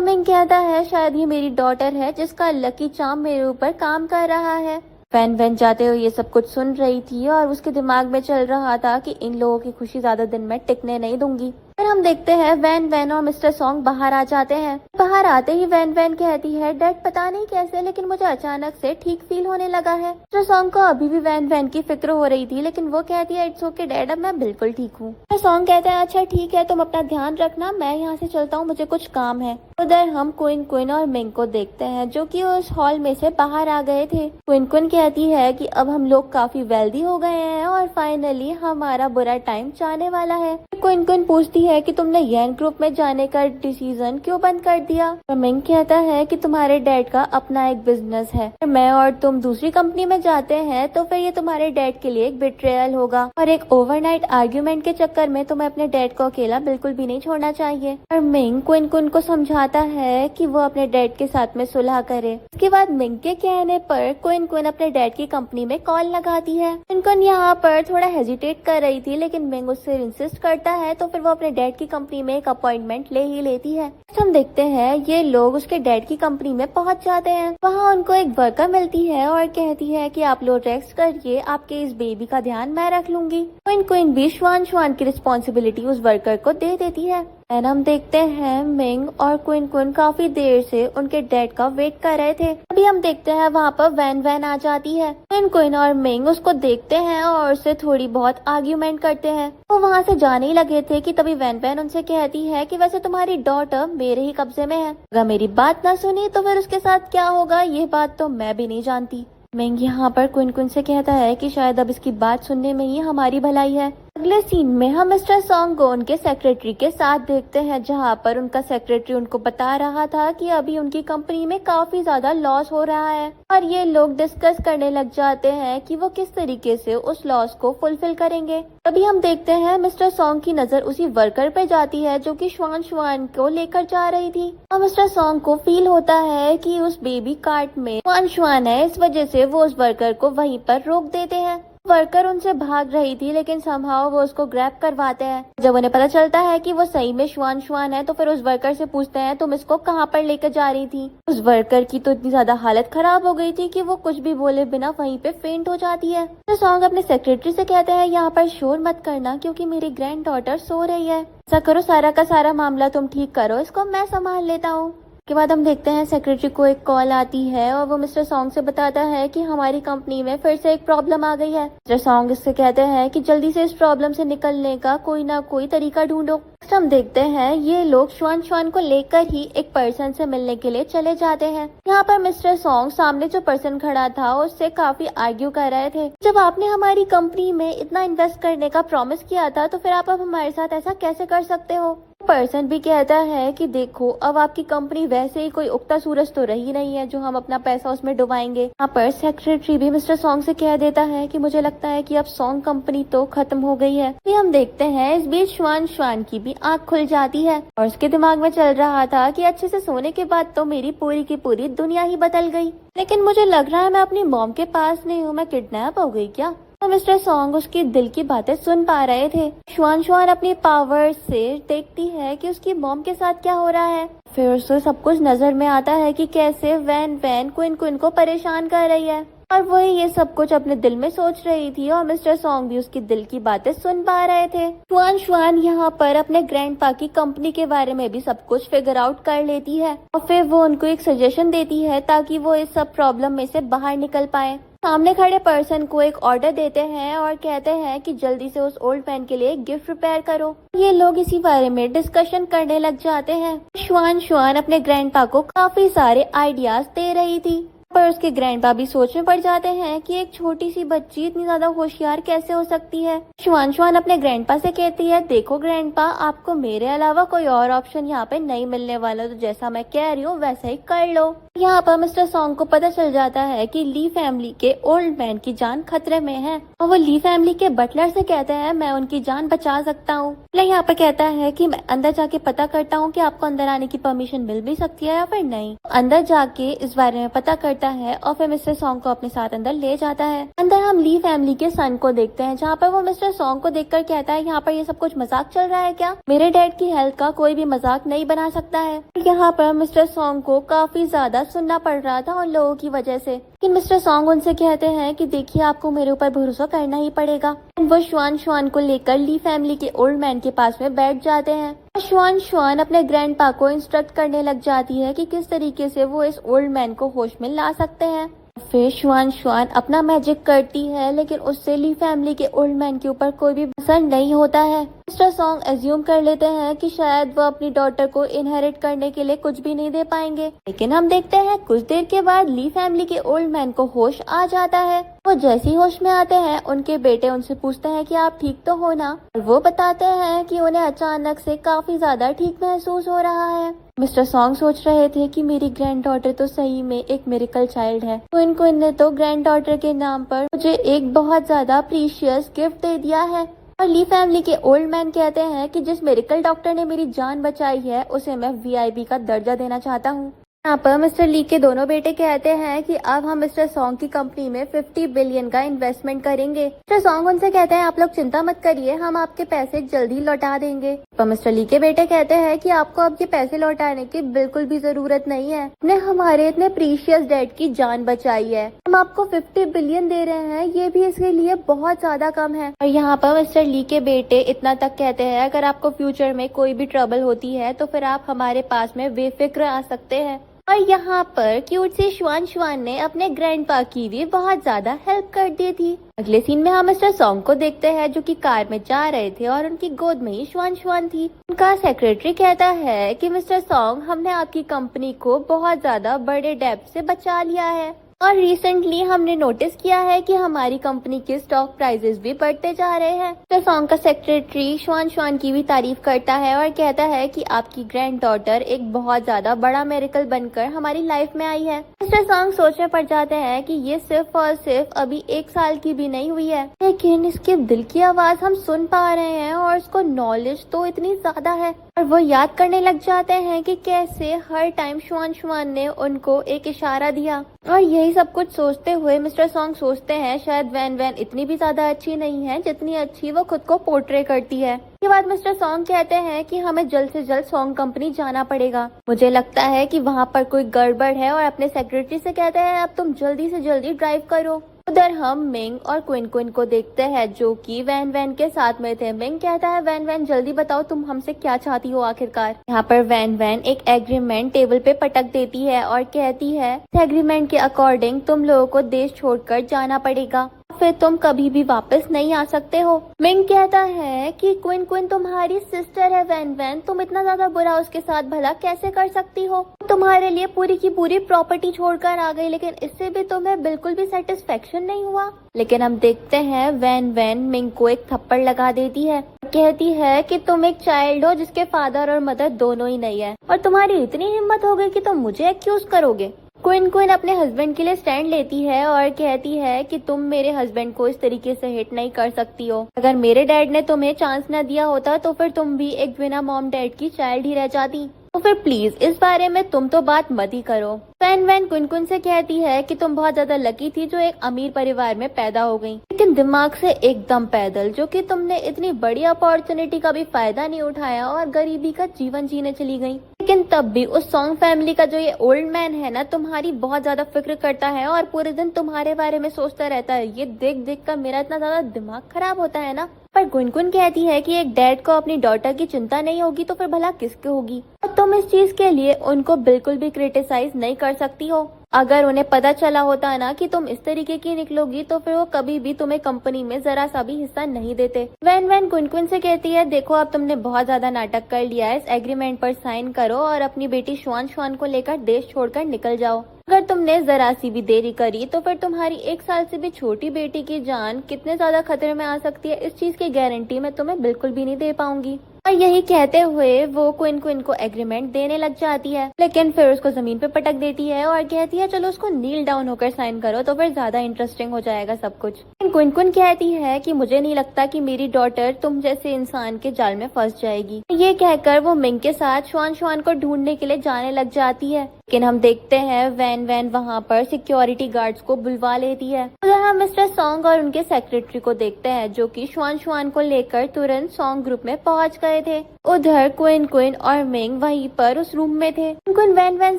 मिंग कहता है शायद ये मेरी डॉटर है जिसका लकी चार्म मेरे ऊपर काम कर रहा है। वैन वैन जाते हुए ये सब कुछ सुन रही थी और उसके दिमाग में चल रहा था कि इन लोगों की खुशी ज्यादा दिन में टिकने नहीं दूंगी। फिर हम देखते हैं वैन वैन और मिस्टर सॉन्ग बाहर आ जाते हैं। बाहर आते ही वैन वैन कहती है डैड पता नहीं कैसे लेकिन मुझे अचानक से ठीक फील होने लगा है। मिस्टर सॉन्ग को अभी भी वैन वैन की फिक्र हो रही थी लेकिन वो कहती है इट्स ओके डैड, अब मैं बिल्कुल ठीक हूँ। मिस्टर सॉन्ग कहते हैं अच्छा ठीक है तुम अपना ध्यान रखना, मैं यहाँ से चलता हूँ, मुझे कुछ काम है। उधर हम क्वीन क्वीन और मिंग को देखते हैं जो कि उस हॉल में से बाहर आ गए थे। क्वीन क्वीन कहती है कि अब हम लोग काफी वेल्दी हो गए हैं और फाइनली हमारा बुरा टाइम जाने वाला है। क्वीन क्वीन पूछती है कि तुमने यन ग्रुप में जाने का डिसीजन क्यों बंद कर दिया। मिंग कहता है कि तुम्हारे डैड का अपना एक बिजनेस है, मैं और तुम दूसरी कंपनी में जाते हैं तो फिर ये तुम्हारे डैड के लिए एक बिट्रेयल होगा और एक ओवरनाइट आर्ग्यूमेंट के चक्कर में तुम्हें अपने डैड को अकेला बिल्कुल भी नहीं छोड़ना चाहिए। और मिंग क्वीन क्वीन को समझाता है कि वो अपने डैड के साथ में सुलह करे। इसके बाद मिंग के कहने पर क्वीन क्वीन अपने डैड की कंपनी में कॉल लगाती है। क्वीन क्वीन यहाँ पर थोड़ा हेजिटेट कर रही थी लेकिन मिंग उससे इंसिस्ट करता है तो फिर वो अपने डैड की कंपनी में एक अपॉइंटमेंट ले ही लेती है। हम देखते हैं ये लोग उसके डैड की कंपनी में पहुंच जाते हैं। वहाँ उनको एक वर्कर मिलती है और कहती है कि आप लोग रेस्ट करिए, आपके इस बेबी का ध्यान मैं रख लूंगी। क्वीन क्वीन भी श्वान श्वान की रिस्पॉन्सिबिलिटी उस वर्कर को दे देती है। एंड हम देखते हैं मिंग और क्वीन क्वीन काफी देर से उनके डैड का वेट कर रहे थे। अभी हम देखते हैं वहाँ पर वैन वैन आ जाती है। क्वीन क्वीन और मिंग उसको देखते हैं और उससे थोड़ी बहुत आर्ग्यूमेंट करते हैं। वो वहाँ से जाने ही लगे थे कि तभी वैन वैन उनसे कहती है कि वैसे तुम्हारी डॉटर मेरे ही कब्जे में है, अगर मेरी बात ना सुनी तो फिर उसके साथ क्या होगा ये बात तो मैं भी नहीं जानती। मिंग यहाँ पर क्वीन क्वीन से कहता है कि शायद अब इसकी बात सुनने में ही हमारी भलाई है। अगले सीन में हम मिस्टर सॉन्ग को उनके सेक्रेटरी के साथ देखते हैं जहाँ पर उनका सेक्रेटरी उनको बता रहा था कि अभी उनकी कंपनी में काफी ज्यादा लॉस हो रहा है और ये लोग डिस्कस करने लग जाते हैं कि वो किस तरीके से उस लॉस को फुलफिल करेंगे। तभी हम देखते हैं मिस्टर सॉन्ग की नजर उसी वर्कर पे जाती है जो कि श्वान श्वान को लेकर जा रही थी और मिस्टर सॉन्ग को फील होता है कि उस बेबी कार्ट में श्वान श्वान है, इस वजह से वो उस वर्कर को वहीं पर रोक देते हैं। वर्कर उनसे भाग रही थी लेकिन समहाउ वो उसको ग्रैब करवाते हैं। जब उन्हें पता चलता है कि वो सही में श्वान श्वान है तो फिर उस वर्कर से पूछते हैं तुम इसको कहाँ पर लेकर जा रही थी। उस वर्कर की तो इतनी ज्यादा हालत खराब हो गई थी कि वो कुछ भी बोले बिना वहीं पे फेंट हो जाती है। तो सॉन्ग अपने सेक्रेटरी से कहते हैं यहाँ पर शोर मत करना क्योंकि मेरी ग्रैंड डॉटर सो रही है, ऐसा करो सारा का सारा मामला तुम ठीक करो, इसको मैं संभाल लेता हूँ। के बाद हम देखते हैं सेक्रेटरी को एक कॉल आती है और वो मिस्टर सॉन्ग से बताता है कि हमारी कंपनी में फिर से एक प्रॉब्लम आ गई है। मिस्टर सॉन्ग इससे कहते हैं कि जल्दी से इस प्रॉब्लम से निकलने का कोई ना कोई तरीका ढूंढो। हम देखते हैं ये लोग श्वान श्वान को लेकर ही एक पर्सन से मिलने के लिए चले जाते हैं। यहाँ पर मिस्टर सॉन्ग सामने जो पर्सन खड़ा था उससे काफी आर्ग्यू कर रहे थे, जब आपने हमारी कंपनी में इतना इन्वेस्ट करने का प्रॉमिस किया था तो फिर आप अब हमारे साथ ऐसा कैसे कर सकते हो। पर्सन भी कहता है कि देखो अब आपकी कंपनी वैसे ही कोई उगता सूरज तो रही नहीं है जो हम अपना पैसा उसमें डुबाएंगे। यहाँ पर सेक्रेटरी भी मिस्टर सॉन्ग से कह देता है कि मुझे लगता है कि अब सॉन्ग कंपनी तो खत्म हो गई है। फिर हम देखते हैं इस बीच श्वान श्वान की भी आंख खुल जाती है और उसके दिमाग में चल रहा था कि अच्छे से सोने के बाद तो मेरी पूरी की पूरी दुनिया ही बदल गई, लेकिन मुझे लग रहा है मैं अपनी मॉम के पास नहीं हूँ, मैं किडनैप हो गई क्या। तो मिस्टर सॉन्ग उसकी दिल की बातें सुन पा रहे थे। श्वान श्वान अपनी पावर से देखती है कि उसकी मॉम के साथ क्या हो रहा है। फिर उसको सब कुछ नजर में आता है कि कैसे वैन वैन क्वीन क्वीन को परेशान कर रही है और वही ये सब कुछ अपने दिल में सोच रही थी और मिस्टर सॉन्ग भी उसकी दिल की बातें सुन पा रहे थे। श्वान श्वान यहाँ पर अपने ग्रैंडपा की कंपनी के बारे में भी सब कुछ फिगर आउट कर लेती है और फिर वो उनको एक सजेशन देती है ताकि वो इस सब प्रॉब्लम में से बाहर निकल पाए। सामने खड़े पर्सन को एक ऑर्डर देते हैं और कहते हैं कि जल्दी से उस ओल्ड मैन के लिए एक गिफ्ट प्रिपेयर करो। ये लोग इसी बारे में डिस्कशन करने लग जाते हैं। श्वान श्वान अपने ग्रैंडपा को काफी सारे आइडियाज दे रही थी। पर उसके ग्रैंडपा भी सोच में पड़ जाते हैं कि एक छोटी सी बच्ची इतनी ज्यादा होशियार कैसे हो सकती है। शुआन शुआन अपने ग्रैंडपा से कहती है, देखो ग्रैंडपा, आपको मेरे अलावा कोई और ऑप्शन यहाँ पे नहीं मिलने वाला, तो जैसा मैं कह रही हूँ वैसा ही कर लो। यहाँ पर मिस्टर सॉन्ग को पता चल जाता है कि ली फैमिली के ओल्ड मैन की जान खतरे में है और वो ली फैमिली के बटलर से कहते हैं मैं उनकी जान बचा सकता हूँ। यहाँ पर कहता है कि मैं अंदर जाके पता करता हूँ कि आपको अंदर आने की परमिशन मिल भी सकती है या फिर नहीं। अंदर जाके इस बारे में पता करता है और फिर मिस्टर सॉन्ग को अपने साथ अंदर ले जाता है। अंदर हम ली फैमिली के सन को देखते हैं, जहाँ पर वो मिस्टर सॉन्ग को देखकर कहता है, यहाँ पर ये सब कुछ मजाक चल रहा है क्या? मेरे डैड की हेल्थ का कोई भी मजाक नहीं बना सकता है। यहाँ पर मिस्टर सॉन्ग को काफी ज्यादा सुनना पड़ रहा था उन लोगों की वजह से कि मिस्टर सॉन्ग उनसे कहते हैं कि देखिए आपको मेरे ऊपर भरोसा करना ही पड़ेगा। वो शुआन शुआन को लेकर ली फैमिली के ओल्ड मैन के पास में बैठ जाते हैं। शुआन शुआन अपने ग्रैंडपा को इंस्ट्रक्ट करने लग जाती है कि किस तरीके से वो इस ओल्ड मैन को होश में ला सकते हैं। फिर शुआन शुआन अपना मैजिक करती है, लेकिन उससे ली फैमिली के ओल्ड मैन के ऊपर कोई भी असर नहीं होता है। मिस्टर सॉन्ग एज्यूम कर लेते हैं कि शायद वो अपनी डॉटर को इनहेरिट करने के लिए कुछ भी नहीं दे पाएंगे, लेकिन हम देखते हैं कुछ देर के बाद ली फैमिली के ओल्ड मैन को होश आ जाता है। वो जैसे ही होश में आते हैं, उनके बेटे उनसे पूछते हैं कि आप ठीक तो हो ना, और वो बताते हैं कि उन्हें अचानक से काफी ज्यादा ठीक महसूस हो रहा है। मिस्टर सॉन्ग सोच रहे थे कि मेरी ग्रैंड डॉटर तो सही में एक मिरेकल चाइल्ड है, तो इनको ने तो ग्रैंड डॉटर के नाम पर मुझे एक बहुत ज्यादा प्रीशियस गिफ्ट दे दिया है। और ली फैमिली के ओल्ड मैन कहते हैं कि जिस मिरेकल डॉक्टर ने मेरी जान बचाई है उसे मैं वीआईपी का दर्जा देना चाहता हूँ। यहाँ पर मिस्टर ली के दोनों बेटे कहते हैं कि अब हम मिस्टर सॉन्ग की कंपनी में 50 बिलियन का इन्वेस्टमेंट करेंगे। मिस्टर सॉन्ग उनसे कहते हैं आप लोग चिंता मत करिए, हम आपके पैसे जल्दी लौटा देंगे। पर मिस्टर ली के बेटे कहते हैं कि आपको अब ये पैसे लौटाने की बिल्कुल भी जरूरत नहीं है, ने हमारे इतने प्रीशियस डैड की जान बचाई है, हम आपको 50 बिलियन दे रहे हैं, ये भी इसके लिए बहुत ज्यादा कम है। और यहाँ पर मिस्टर ली के बेटे इतना तक कहते हैं अगर आपको फ्यूचर में कोई भी ट्रबल होती है तो फिर आप हमारे पास में बेफिक्र आ सकते हैं। और यहाँ पर क्यूट सी शुआन शुआन ने अपने ग्रैंडपा की भी बहुत ज्यादा हेल्प कर दी थी। अगले सीन में हम मिस्टर सॉन्ग को देखते हैं जो कि कार में जा रहे थे और उनकी गोद में ही शुआन शुआन थी। उनका सेक्रेटरी कहता है कि मिस्टर सॉन्ग, हमने आपकी कंपनी को बहुत ज्यादा बड़े डेब्ट से बचा लिया है और रिसेंटली हमने नोटिस किया है कि हमारी कंपनी के स्टॉक प्राइसेस भी बढ़ते जा रहे हैं। मिस्टर सॉन्ग का सेक्रेटरी शुआन शुआन की भी तारीफ करता है और कहता है कि आपकी ग्रैंड डॉटर एक बहुत ज्यादा बड़ा मेरेकल बनकर हमारी लाइफ में आई है। मिस्टर सॉन्ग सोच में पड़ जाते हैं कि ये सिर्फ और सिर्फ अभी 1 साल की भी नहीं हुई है, लेकिन इसके दिल की आवाज हम सुन पा रहे हैं और इसको नॉलेज तो इतनी ज्यादा है। और वो याद करने लग जाते हैं कि कैसे हर टाइम शुआन शुआन ने उनको एक इशारा दिया। और यही सब कुछ सोचते हुए मिस्टर सॉन्ग सोचते हैं शायद वैन वैन इतनी भी ज्यादा अच्छी नहीं है जितनी अच्छी वो खुद को पोर्ट्रे करती है। इसके बाद मिस्टर सॉन्ग कहते हैं कि हमें जल्द से जल्द सॉन्ग कंपनी जाना पड़ेगा, मुझे लगता है कि वहाँ पर कोई गड़बड़ है। और अपने सेक्रेटरी से कहते हैं अब तुम जल्दी से जल्दी ड्राइव करो। उधर हम मिंग और क्विन क्विन को देखते हैं जो कि वैन वैन के साथ में थे। मिंग कहता है वैन वैन जल्दी बताओ तुम हमसे क्या चाहती हो आखिरकार। यहाँ पर वैन वैन एक एग्रीमेंट टेबल पे पटक देती है और कहती है इस एग्रीमेंट के अकॉर्डिंग तुम लोगों को देश छोड़कर जाना पड़ेगा, फिर तुम कभी भी वापस नहीं आ सकते हो। मिंग कहता है कि क्विन क्विन तुम्हारी सिस्टर है वैन वैन, तुम इतना ज्यादा बुरा उसके साथ भला कैसे कर सकती हो, तुम्हारे लिए पूरी की पूरी प्रॉपर्टी छोड़कर आ गई, लेकिन इससे भी तुम्हें बिल्कुल भी सेटिस्फेक्शन नहीं हुआ। लेकिन हम देखते हैं वैन वैन मिंग को एक थप्पड़ लगा देती है, कहती है कि तुम एक चाइल्ड हो जिसके फादर और मदर दोनों ही नहीं है और तुम्हारी इतनी हिम्मत हो गई कि तुम मुझे एक्यूज करोगे। क्विन क्विन अपने हस्बैंड के लिए स्टैंड लेती है और कहती है कि तुम मेरे हस्बैंड को इस तरीके से हिट नहीं कर सकती हो, अगर मेरे डैड ने तुम्हें चांस न दिया होता तो फिर तुम भी एक बिना मॉम डैड की चाइल्ड ही रह जाती, तो फिर प्लीज इस बारे में तुम तो बात मत ही करो। वैन वैन क्विन क्विन से कहती है कि तुम बहुत ज्यादा लकी थी जो एक अमीर परिवार में पैदा हो गई, लेकिन दिमाग से एकदम पैदल, जो कि तुमने इतनी बड़ी अपॉर्चुनिटी का भी फायदा नहीं उठाया और गरीबी का जीवन जीने चली गई। लेकिन तब भी उस सॉन्ग फैमिली का जो ये ओल्ड मैन है ना, तुम्हारी बहुत ज्यादा फिक्र करता है और पूरे दिन तुम्हारे बारे में सोचता रहता है। ये देख देख कर मेरा इतना ज्यादा दिमाग खराब होता है ना। पर गुनगुन कहती है कि एक डैड को अपनी डॉटर की चिंता नहीं होगी तो फिर भला किसकी होगी, और तुम इस चीज के लिए उनको बिल्कुल भी क्रिटिसाइज नहीं कर सकती हो। अगर उन्हें पता चला होता ना कि तुम इस तरीके की निकलोगी तो फिर वो कभी भी तुम्हें कंपनी में जरा सा भी हिस्सा नहीं देते। वैन वैन गुनगुन से कहती है देखो अब तुमने बहुत ज्यादा नाटक कर लिया है, इस एग्रीमेंट पर साइन करो और अपनी बेटी शुआन शुआन को लेकर देश छोड़कर निकल जाओ। अगर तुमने जरा सी भी देरी करी तो फिर तुम्हारी 1 साल से भी छोटी बेटी की जान कितने ज्यादा खतरे में आ सकती है, इस चीज की गारंटी मैं तुम्हें बिल्कुल भी नहीं दे पाऊंगी। और यही कहते हुए वो क्वीन क्वीन को एग्रीमेंट देने लग जाती है, लेकिन फिर उसको जमीन पे पटक देती है और कहती है चलो उसको नील डाउन होकर साइन करो तो फिर ज्यादा इंटरेस्टिंग हो जाएगा सब कुछ। क्वीन क्वीन कहती है कि मुझे नहीं लगता कि मेरी डॉटर तुम जैसे इंसान के जाल में फंस जाएगी। ये कहकर वो मिंग के साथ श्वान श्वान को ढूंढने के लिए जाने लग जाती है, लेकिन हम देखते हैं वैन वैन वहाँ पर सिक्योरिटी गार्ड्स को बुलवा लेती है। उधर हम मिस्टर सॉन्ग और उनके सेक्रेटरी को देखते हैं जो कि श्वान श्वान को लेकर तुरंत सॉन्ग ग्रुप में पहुंच गए थे। उधर क्वीन क्वीन और मिंग वहीं पर उस रूम में थे। क्वीन वैन वैन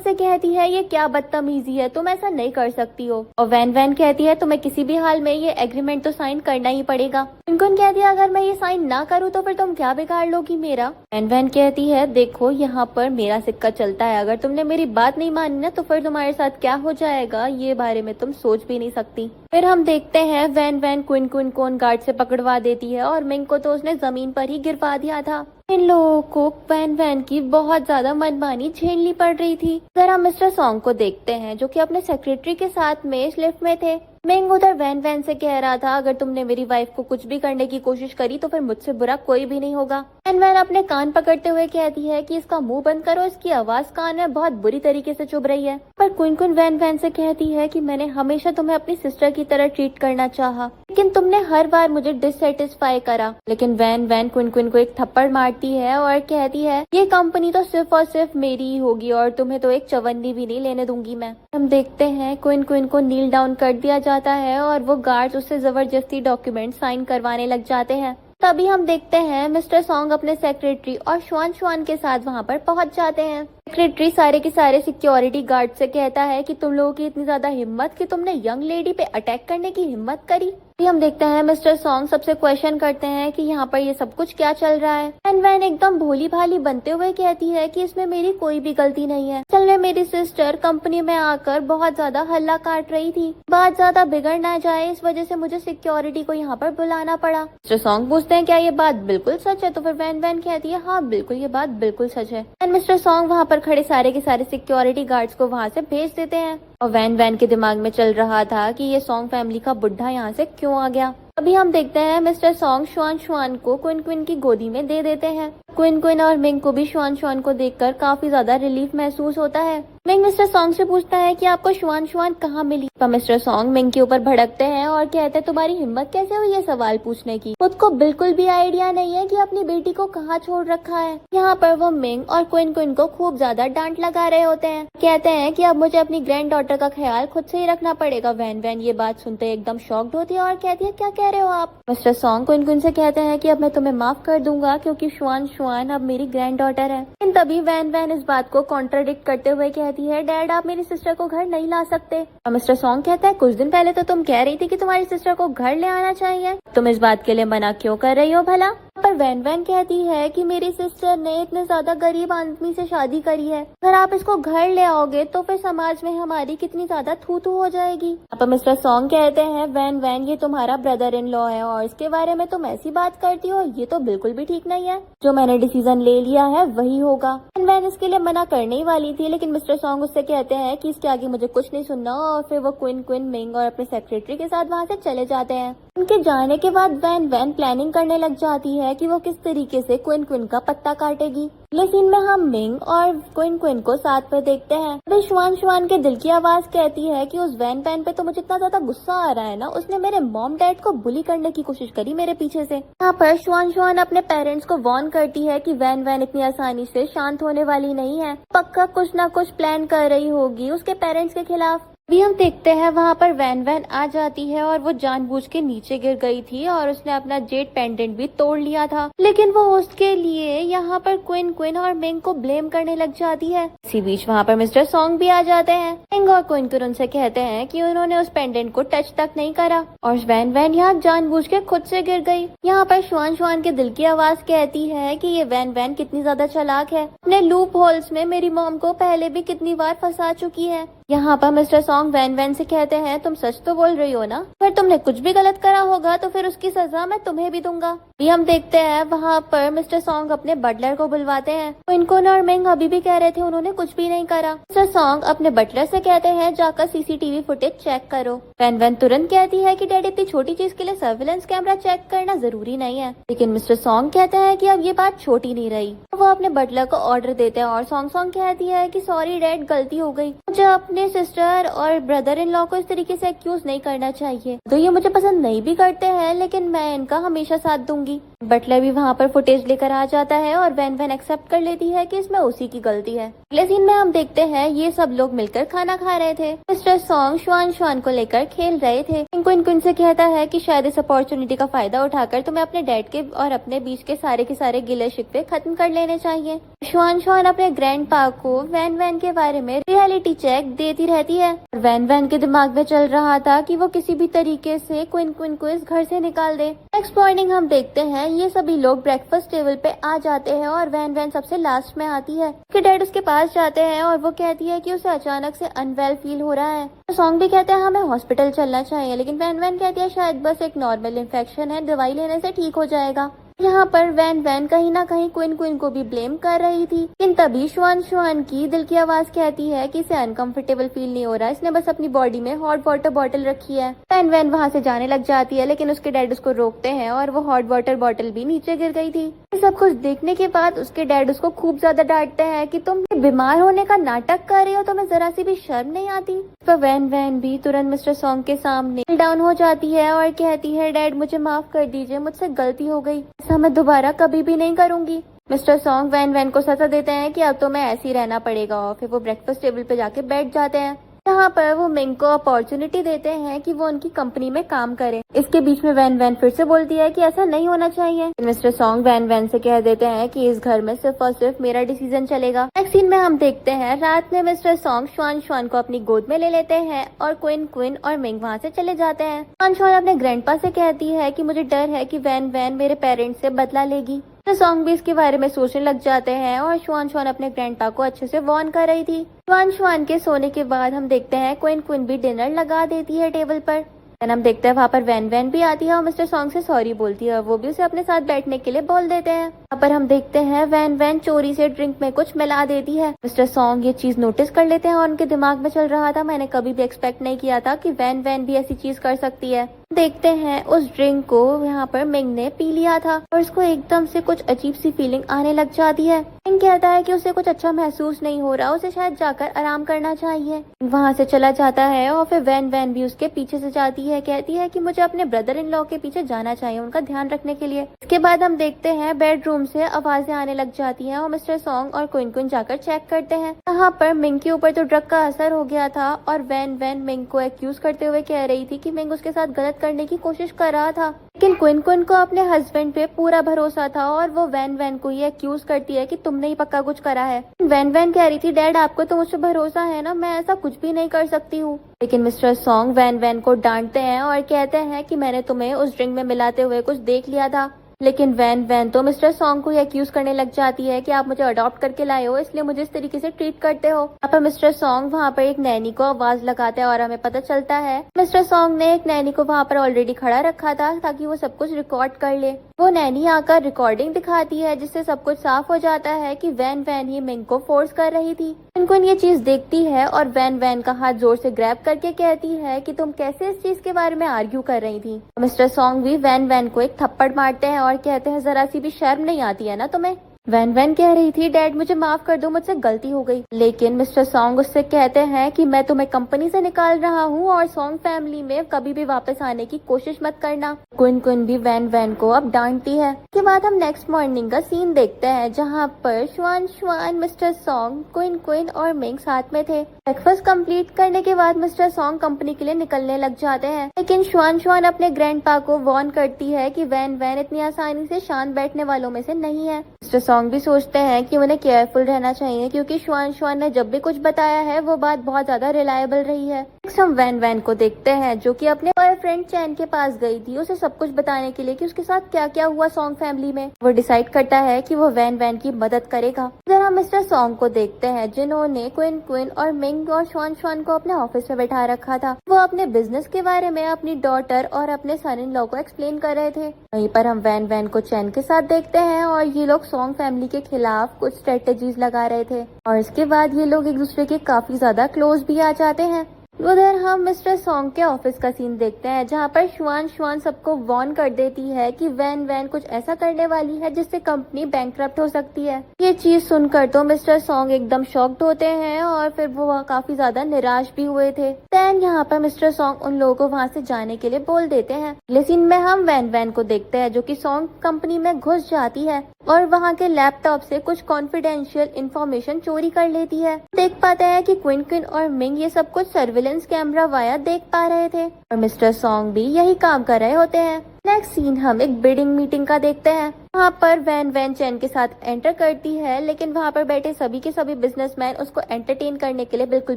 से कहती है ये क्या बदतमीजी है, तुम ऐसा नहीं कर सकती हो। और वैन वैन कहती है तुम्हें किसी भी हाल में ये एग्रीमेंट तो साइन करना ही पड़ेगा। क्वीन कहती है अगर मैं ये साइन ना करूँ तो फिर तुम क्या बिगाड़ लोगी मेरा। वैन वैन कहती है देखो यहाँ पर मेरा सिक्का चलता है, अगर तुमने मेरी बात नहीं मानी ना तो फिर तुम्हारे साथ क्या हो जाएगा ये बारे में तुम सोच भी नहीं सकती। फिर हम देखते हैं वैन वैन क्वीन क्वीन को उन गार्ड से पकड़वा देती है और मिंग को तो उसने जमीन पर ही गिरवा दिया था। इन लोगों को वैन वैन की बहुत ज्यादा मनमानी झेलनी पड़ रही थी। जरा मिस्टर सॉन्ग को देखते हैं जो कि अपने सेक्रेटरी के साथ में इस लिफ्ट में थे। मिंग उधर वैन वैन से कह रहा था अगर तुमने मेरी वाइफ को कुछ भी करने की कोशिश करी तो फिर मुझसे बुरा कोई भी नहीं होगा। वैन वैन अपने कान पकड़ते हुए कहती है कि इसका मुंह बंद करो, इसकी आवाज कान में बहुत बुरी तरीके से चुभ रही है। पर क्वीन क्वीन वैन वैन से कहती है कि मैंने हमेशा तुम्हें अपनी सिस्टर की तरह ट्रीट करना चाहा, लेकिन तुमने हर बार मुझे डिससेटिस्फाई करा। लेकिन वैन वैन क्वीन क्वीन को एक थप्पड़ मारती है और कहती है ये कंपनी तो सिर्फ और सिर्फ मेरी ही होगी और तुम्हें तो एक चवन्नी भी नहीं लेने दूंगी मैं। हम देखते हैं क्वीन क्वीन को नील डाउन कर दिया जाता है और वो गार्ड्स उससे जबरदस्ती डॉक्यूमेंट साइन करवाने लग जाते हैं। तभी हम देखते हैं मिस्टर सॉन्ग अपने सेक्रेटरी और श्वान श्वान के साथ वहाँ पर पहुँच जाते हैं। सेक्रेटरी सारे के सारे सिक्योरिटी गार्ड से कहता है कि तुम लोगों की इतनी ज्यादा हिम्मत कि तुमने यंग लेडी पे अटैक करने की हिम्मत करी। हम देखते हैं मिस्टर सॉन्ग सबसे क्वेश्चन करते हैं कि यहाँ पर ये सब कुछ क्या चल रहा है। एंड वैन एकदम भोली भाली बनते हुए कहती है कि इसमें मेरी कोई भी गलती नहीं है। असल में मेरी सिस्टर कंपनी में आकर बहुत ज्यादा हल्ला काट रही थी, बात ज्यादा बिगड़ ना जाए इस वजह से मुझे सिक्योरिटी को यहाँ पर बुलाना पड़ा। मिस्टर सॉन्ग पूछते हैं क्या ये बात बिल्कुल सच है, तो फिर वैन वैन कहती है हाँ बिल्कुल ये बात बिल्कुल सच है। एंड मिस्टर सॉन्ग वहाँ पर खड़े सारे के सारे सिक्योरिटी गार्ड्स को वहाँ से भेज देते हैं। और वैन वैन के दिमाग में चल रहा था कि ये सॉन्ग फैमिली का बुढ़ा यहाँ से क्यों आ गया। अभी हम देखते हैं मिस्टर सॉन्ग श्वान श्वान को क्वीन क्वीन की गोदी में दे देते हैं। क्वीन क्वीन और मिंग को भी श्वान श्वान को देखकर काफी ज्यादा रिलीफ महसूस होता है। मिंग मिस्टर सॉन्ग से पूछता है कि आपको श्वान श्वान कहाँ मिली। पर मिस्टर सॉन्ग मिंग के ऊपर भड़कते हैं और कहते हैं तुम्हारी हिम्मत कैसे हुई ये सवाल पूछने की, खुद को बिल्कुल भी आइडिया नहीं है कि अपनी बेटी को कहाँ छोड़ रखा है। यहाँ पर वो मिंग और क्वीन क्वीन को खूब ज्यादा डांट लगा रहे होते हैं। कहते हैं कि अब मुझे अपनी ग्रैंड डॉटर का ख्याल खुद से ही रखना पड़ेगा। वैन वैन ये बात सुनते एकदम शॉक्ड होती है और कहती है क्या कह रहे हो आप। मिस्टर सॉन्ग क्वीन क्वीन से कहते हैं कि अब मैं तुम्हें माफ कर दूंगा क्योंकि श्वान श्वान अब मेरी ग्रैंड डॉटर है। लेकिन तभी वैन वैन इस बात को कॉन्ट्राडिक्ट करते हुए कहती है डैड आप मेरी सिस्टर को घर नहीं ला सकते। और मिस्टर सॉन्ग कहता है कुछ दिन पहले तो तुम कह रही थी कि तुम्हारी सिस्टर को घर ले आना चाहिए, तुम इस बात के लिए मना क्यों कर रही हो भला। पर वैन वैन कहती है कि मेरी सिस्टर ने इतने ज्यादा गरीब आदमी से शादी करी है, अगर आप इसको घर ले आओगे तो फिर समाज में हमारी कितनी ज्यादा थू थू हो जाएगी। अब मिस्टर सॉन्ग कहते हैं वैन वैन ये तुम्हारा ब्रदर इन लॉ है और इसके बारे में तुम ऐसी बात करती हो, ये तो बिल्कुल भी ठीक नहीं है। जो मैंने डिसीजन ले लिया है वही होगा। वैन वैन इसके लिए मना करने ही वाली थी, लेकिन मिस्टर सॉन्ग उससे कहते हैं कि इसके आगे मुझे कुछ नहीं सुनना और फिर वो क्वीन क्वीन मिंग और अपने सेक्रेटरी के साथ वहाँ से चले जाते हैं। उनके जाने के बाद वैन वैन प्लानिंग करने लग जाती है कि वो किस तरीके से क्वीन क्वीन का पत्ता काटेगी। अगले सीन में हम मिंग और क्वीन क्वीन को साथ में देखते हैं। अभी श्वान श्वान के दिल की आवाज कहती है कि उस वैन वैन पे तो मुझे इतना ज्यादा गुस्सा आ रहा है ना, उसने मेरे मॉम डैड को बुली करने की कोशिश करी मेरे पीछे से। यहाँ पर श्वान श्वान अपने पेरेंट्स को वार्न करती है कि वैन वैन इतनी आसानी से शांत होने वाली नहीं है, पक्का कुछ ना कुछ प्लान कर रही होगी उसके पेरेंट्स के खिलाफ। अभी हम देखते हैं वहाँ पर वैन वैन आ जाती है और वो जानबूझ के नीचे गिर गई थी और उसने अपना जेड पेंडेंट भी तोड़ लिया था, लेकिन वो उसके लिए यहाँ पर क्वीन क्वीन और मिंग को ब्लेम करने लग जाती है। इसी बीच वहाँ पर मिस्टर सॉन्ग भी आ जाते हैं। मिंग और क्वीन क्वीन उनसे कहते हैं कि उन्होंने उस पेंडेंट को टच तक नहीं करा और वैन वैन यहाँ जानबूझ के खुद से गिर गई। यहाँ पर श्वान श्वान के दिल की आवाज कहती है कि ये वैन वैन कितनी ज्यादा चालाक है, अपने लूप होल्स में मेरी मॉम को पहले भी कितनी बार फंसा चुकी है। यहाँ पर मिस्टर सॉन्ग वैन वैन से कहते हैं, तुम सच तो बोल रही हो ना, पर तुमने कुछ भी गलत करा होगा तो फिर उसकी सजा मैं तुम्हें भी दूंगा। भी हम देखते हैं वहाँ पर मिस्टर सॉन्ग अपने बटलर को बुलवाते हैं। क्विन और मेंग अभी भी कह रहे थे उन्होंने कुछ भी नहीं करा। मिस्टर सॉन्ग अपने बटलर से कहते हैं, जाकर सीसीटीवी फुटेज चेक करो। वैन वैन तुरंत कहती है कि डैड इतनी छोटी चीज के लिए सर्विलेंस कैमरा चेक करना जरूरी नहीं है। लेकिन मिस्टर सॉन्ग कहते हैं कि अब ये बात छोटी नहीं रही। वो अपने बटलर को ऑर्डर देते हैं और सॉन्ग कहती है कि सॉरी डैड, गलती हो गई, मुझे अपने सिस्टर और ब्रदर इन लॉ को इस तरीके से एक्यूज नहीं करना चाहिए। तो ये मुझे पसंद नहीं भी करते हैं, लेकिन मैं इनका हमेशा साथ दूंगी। बटलर भी वहाँ पर फुटेज लेकर आ जाता है और वैन वैन एक्सेप्ट कर लेती है कि इसमें उसी की गलती है। अगले सीन में हम देखते हैं ये सब लोग मिलकर खाना खा रहे थे। मिस्टर सॉन्ग श्वान को लेकर खेल रहे थे। क्विन से कहता है कि शायद इस अपॉर्चुनिटी का फायदा उठाकर तुम्हें अपने डैड के और अपने बीच के सारे गिले शिकवे खत्म कर लेने चाहिए। श्वान अपने ग्रैंडपा को वैन वैन के बारे में रियलिटी चेक देती रहती है। वैन वैन के दिमाग में चल रहा था कि वो किसी भी तरीके से क्विन को इस घर से निकाल दे। नेक्स्ट मॉर्निंग हम देखते हैं ये सभी लोग ब्रेकफास्ट टेबल पे आ जाते हैं और वैन वैन सबसे लास्ट में आती है। उसके डैड उसके पास जाते हैं और वो कहती है कि उसे अचानक से अनवेल फील हो रहा है। तो सॉन्ग भी कहते हैं हमें हॉस्पिटल चलना चाहिए, लेकिन वैन वैन कहती है शायद बस एक नॉर्मल इन्फेक्शन है, दवाई लेने से ठीक हो जाएगा। यहाँ पर वैन वैन कहीं ना कहीं क्विन को भी ब्लेम कर रही थी, लेकिन तभी श्वान की दिल की आवाज कहती है कि इसे अनकंफर्टेबल फील नहीं हो रहा, इसने बस अपनी बॉडी में हॉट वाटर बॉटल रखी है। वैन वैन वहाँ से जाने लग जाती है, लेकिन उसके डैड उसको रोकते हैं और वो हॉट वाटर बॉटल भी नीचे गिर गई थी। सब कुछ देखने के बाद उसके डैड उसको खूब ज्यादा डांटते हैं कि तुम बीमार होने का नाटक कर रही हो, तुम्हें जरा सी भी शर्म नहीं आती। तो वैन वैन भी तुरंत मिस्टर सॉन्ग के सामने डाउन हो जाती है और कहती है डैड मुझे माफ कर दीजिए, मुझसे गलती हो गई, ऐसा मैं दोबारा कभी भी नहीं करूंगी। मिस्टर सॉन्ग वैन वैन को सजा देते हैं कि अब तो मैं ऐसे ही रहना पड़ेगा और फिर वो ब्रेकफास्ट टेबल पे जाके बैठ जाते हैं। यहाँ पर वो मिंग को अपॉर्चुनिटी देते हैं कि वो उनकी कंपनी में काम करे। इसके बीच में वैन वैन फिर से बोलती है कि ऐसा नहीं होना चाहिए। मिस्टर सॉन्ग वैन वैन से कह देते हैं कि इस घर में सिर्फ और सिर्फ मेरा डिसीजन चलेगा। नेक्स्ट सीन में हम देखते हैं रात में मिस्टर सॉन्ग श्वान को अपनी गोद में ले लेते हैं और क्विन और मिंग वहाँ से चले जाते हैं। श्वान अपने ग्रैंडपा से कहती है कि मुझे डर है कि वैन वैन मेरे पेरेंट्स से बदला लेगी। सॉन्ग भी इसके बारे में सोचने लग जाते हैं और श्वान अपने ग्रैंडपा को अच्छे से वार्न कर रही थी। श्वान के सोने के बाद हम देखते हैं क्विन भी डिनर लगा देती है टेबल पर। हम देखते हैं वहाँ पर वैन वैन भी आती है और मिस्टर सॉन्ग से सॉरी बोलती है, वो भी उसे अपने साथ बैठने के लिए बोल देते हैं। यहाँ पर हम देखते हैं वैन वैन चोरी से ड्रिंक में कुछ मिला देती है। मिस्टर सॉन्ग ये चीज नोटिस कर लेते हैं और उनके दिमाग में चल रहा था मैंने कभी भी एक्सपेक्ट नहीं किया था कि वैन वैन भी ऐसी चीज कर सकती है। देखते हैं उस ड्रिंक को यहाँ पर मिंग ने पी लिया था और उसको एकदम से कुछ अजीब सी फीलिंग आने लग जाती है। मिंग कहता है कि उसे कुछ अच्छा महसूस नहीं हो रहा, उसे शायद जाकर आराम करना चाहिए। वहाँ से चला जाता है और फिर वैन भी उसके पीछे से जाती है, कहती है कि मुझे अपने ब्रदर इन लॉ के पीछे जाना चाहिए उनका ध्यान रखने के लिए। इसके बाद हम देखते हैं बेडरूम से आवाजें आने लग जाती हैं और मिस्टर सॉन्ग और क्विन जाकर चेक करते हैं। यहाँ पर मिंग के ऊपर तो ड्रग का असर हो गया था और वैन मिंग को एक्यूज करते हुए कह रही थी कि मिंग उसके साथ गलत करने की कोशिश कर रहा था, लेकिन क्विन को अपने हस्बैंड पे पूरा भरोसा था और वो वैन को ये एक्यूज करती है कि तुमने ही पक्का कुछ करा है। वैन कह रही थी डैड आपको तो मुझ पर भरोसा है ना, मैं ऐसा कुछ भी नहीं कर सकती हूँ। लेकिन मिस्टर सॉन्ग वैन को डांटते हैं और कहते हैं कि मैंने तुम्हें उस ड्रिंक में मिलाते हुए कुछ देख लिया था। लेकिन वैन तो मिस्टर सॉन्ग को एक्यूज करने लग जाती है कि आप मुझे अडॉप्ट करके लाए हो, इसलिए मुझे इस तरीके से ट्रीट करते हो। यहाँ पर मिस्टर सॉन्ग वहाँ पर एक नैनी को आवाज लगाते हैं और हमें पता चलता है मिस्टर सॉन्ग ने एक नैनी को वहाँ पर ऑलरेडी खड़ा रखा था ताकि वो सब कुछ रिकॉर्ड कर ले। वो नैनी आकर रिकॉर्डिंग दिखाती है जिससे सब कुछ साफ हो जाता है कि वैन ही मिंग को फोर्स कर रही थी। मिंग ये चीज देखती है और वैन का हाथ जोर से ग्रैब करके कहती है कि तुम कैसे इस चीज के बारे में आर्ग्यू कर रही थी। मिस्टर सॉन्ग भी वैन को एक थप्पड़ मारते हैं और कहते हैं जरा सी भी शर्म नहीं आती है ना तुम्हें। वैन कह रही थी डैड मुझे माफ कर दो, मुझसे गलती हो गई। लेकिन मिस्टर सॉन्ग उससे कहते हैं कि मैं तुम्हें कंपनी से निकाल रहा हूँ और सॉन्ग फैमिली में कभी भी वापस आने की कोशिश मत करना। क्विन भी वैन को अब डांटती है। उसके बाद हम नेक्स्ट मॉर्निंग का सीन देखते हैं जहाँ पर श्वान मिस्टर सॉन्ग क्विन और मिंग साथ में थे। ब्रेकफास्ट कंप्लीट करने के बाद मिस्टर सॉन्ग कंपनी के लिए निकलने लग जाते हैं, लेकिन श्वान अपने ग्रैंडपा को वार्न करती है कि वैन इतनी आसानी से शांत बैठने वालों में से नहीं है। मिस्टर सॉन्ग भी सोचते हैं कि उन्हें केयरफुल रहना चाहिए क्योंकि श्वान ने जब भी कुछ बताया है वो बात बहुत ज्यादा रिलायबल रही है। हम वैन वैन को देखते हैं जो कि अपने बॉयफ्रेंड चैन के पास गई थी उसे सब कुछ बताने के लिए कि उसके साथ क्या क्या हुआ सॉन्ग फैमिली में। वो डिसाइड करता है कि वो वैन वैन की मदद करेगा। इधर हम मिस्टर सॉन्ग को देखते हैं जिन्होंने क्विन क्विन और मिंग और श्वान श्वान को अपने ऑफिस में बैठा रखा था। वो अपने बिजनेस के बारे में अपनी डॉटर और अपने सन इन लॉ को एक्सप्लेन कर रहे थे। वहीं पर हम वैन वैन को चैन के साथ देखते हैं और ये लोग सॉन्ग फैमिली के खिलाफ कुछ स्ट्रेटेजीज लगा रहे थे और इसके बाद ये लोग एक दूसरे के काफी ज्यादा क्लोज भी आ जाते हैं। उधर हम मिस्टर सॉन्ग के ऑफिस का सीन देखते हैं जहाँ पर श्वान श्वान सबको वार्न कर देती है कि वैन वैन कुछ ऐसा करने वाली है जिससे कंपनी बैंकरप्ट हो सकती है। ये चीज सुनकर तो मिस्टर सॉन्ग एकदम शॉक्ड होते हैं और फिर वो काफी ज्यादा निराश भी हुए थे। देन यहाँ पर मिस्टर सॉन्ग उन लोगों को वहाँ से जाने के लिए बोल देते हैं। अगले सीन में हम वैन वैन को देखते हैं जो कि सॉन्ग कंपनी में घुस जाती है और वहाँ के लैपटॉप से कुछ कॉन्फिडेंशियल इंफॉर्मेशन चोरी कर लेती है। देख पाते हैं कि क्विन क्विन और मिंग ये सब कुछ सर्विलेंस कैमरा वाया देख पा रहे थे और मिस्टर सॉन्ग भी यही काम कर रहे होते हैं। नेक्स्ट सीन हम एक बिडिंग मीटिंग का देखते हैं। वहाँ पर वैन वैन चैन के साथ एंटर करती है लेकिन वहाँ पर बैठे सभी के सभी बिजनेसमैन उसको एंटरटेन करने के लिए बिल्कुल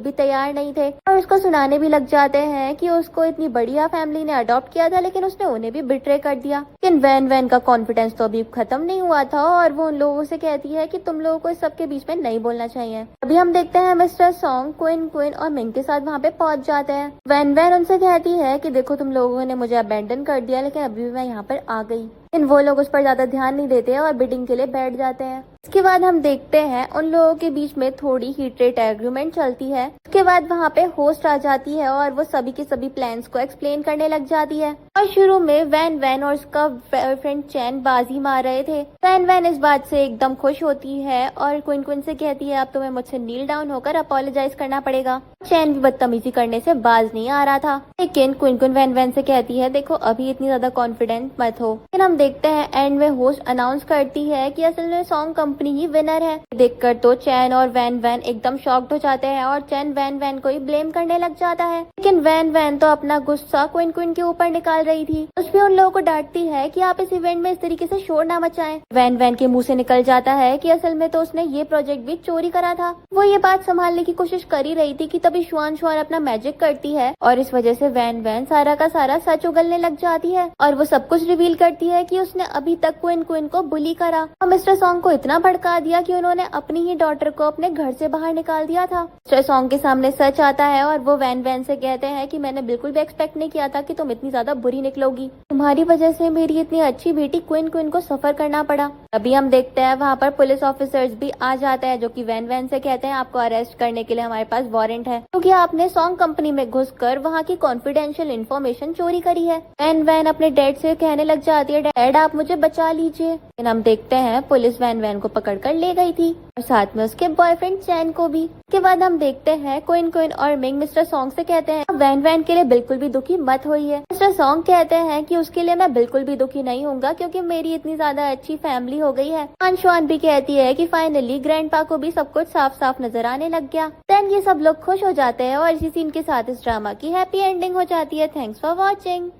भी तैयार नहीं थे और उसको सुनाने भी लग जाते हैं कि उसको इतनी बढ़िया फैमिली ने अडॉप्ट किया था लेकिन उसने उन्हें भी बिट्रे कर दिया। लेकिन वैन वैन का कॉन्फिडेंस तो अभी खत्म नहीं हुआ था और वो उन लोगों से कहती है कि तुम लोगों को इस सबके बीच में नहीं बोलना चाहिए। अभी हम देखते हैं मिस्टर सॉन्ग क्विन क्विन और मिंग के साथ वहाँ पे पहुंच जाते हैं। वैन वैन उनसे कहती है कि देखो तुम लोगों ने मुझे अबेंडन कर दिया लेकिन अभी भी मैं यहाँ पर आ गई। लेकिन वो लोग उस पर ज्यादा ध्यान नहीं देते और बिडिंग के लिए बैठ जाते हैं। इसके बाद हम देखते हैं उन लोगों के बीच में थोड़ी हीट रेट एग्रीमेंट चलती है। उसके बाद वहाँ पे होस्ट आ जाती है और वो सभी के सभी प्लान्स को एक्सप्लेन करने लग जाती है। और शुरू में वैन वैन और उसका बॉयफ्रेंड चैन बाजी मार रहे थे। वैन वैन इस बात से एकदम खुश होती है और क्विन क्विन से कहती है अब तुम्हें मुझसे नील डाउन होकर अपोलोजाइज करना पड़ेगा। चैन भी बदतमीजी करने से बाज नहीं आ रहा था लेकिन क्विन क्विन वैन वैन से कहती है देखो अभी इतनी ज्यादा कॉन्फिडेंट मत हो। लेकिन हम देखते हैं एंड में होस्ट अनाउंस करती है कि असल में सॉन्ग कंपनी ही विनर है। देखकर तो चैन और वैन वैन एकदम शॉक्ड हो जाते हैं और चैन वैन वैन को ही ब्लेम करने लग जाता है। लेकिन वैन वैन तो अपना गुस्सा क्विन क्विन के ऊपर निकाल रही थी। उसमें उन लोगों को डांटती है कि आप इस इवेंट में इस तरीके से शोर ना मचाएं। वैन वैन के मुंह से निकल जाता है कि असल में तो उसने ये प्रोजेक्ट भी चोरी करा था। वो ये बात संभालने की कोशिश कर ही रही थी कि तभी श्वान श्वान अपना मैजिक करती है और इस वजह से वैन वैन सारा का सारा सच उगलने लग जाती है और वो सब कुछ रिवील करती है कि उसने अभी तक क्विन क्विन को बुली करा और मिस्टर सॉन्ग को इतना भड़का दिया कि उन्होंने अपनी ही डॉटर को अपने घर से बाहर निकाल दिया था। मिस्टर सॉन्ग के सामने सच आता है और वो वैन वैन से कहते हैं कि मैंने बिल्कुल भी एक्सपेक्ट नहीं किया था कि तुम इतनी ज्यादा बुरी निकलोगी। तुम्हारी वजह से मेरी इतनी अच्छी बेटी क्विन क्विन को सफर करना पड़ा। अभी हम देखते हैं वहाँ पर पुलिस ऑफिसर्स भी आ जाते हैं जो कि वैन वैन से कहते हैं आपको अरेस्ट करने के लिए हमारे पास वारंट है क्योंकि आपने सॉन्ग कंपनी में घुसकर वहाँ की कॉन्फिडेंशियल इन्फॉर्मेशन चोरी करी है। वैन वैन अपने डैड से कहने लग जाती है डैड आप मुझे बचा लीजिए। लेकिन हम देखते हैं पुलिस वैन वैन को पकड़ कर ले गई थी और साथ में उसके बॉयफ्रेंड चैन को भी। के बाद हम देखते हैं क्विन क्विन और मिंग मिस्टर सॉन्ग से कहते हैं वैन वैन के लिए बिल्कुल भी दुखी मत होइए। मिस्टर सॉन्ग कहते हैं कि उसके लिए मैं बिल्कुल भी दुखी नहीं होऊंगा क्योंकि मेरी इतनी ज्यादा अच्छी फैमिली हो गई है। अंशवान भी कहती है कि फाइनली ग्रैंडपा को भी सब कुछ साफ साफ नजर आने लग गया। देन ये सब लोग खुश हो जाते हैं और इसी सीन के साथ इस ड्रामा की हैप्पी एंडिंग हो जाती है। Thanks for watching.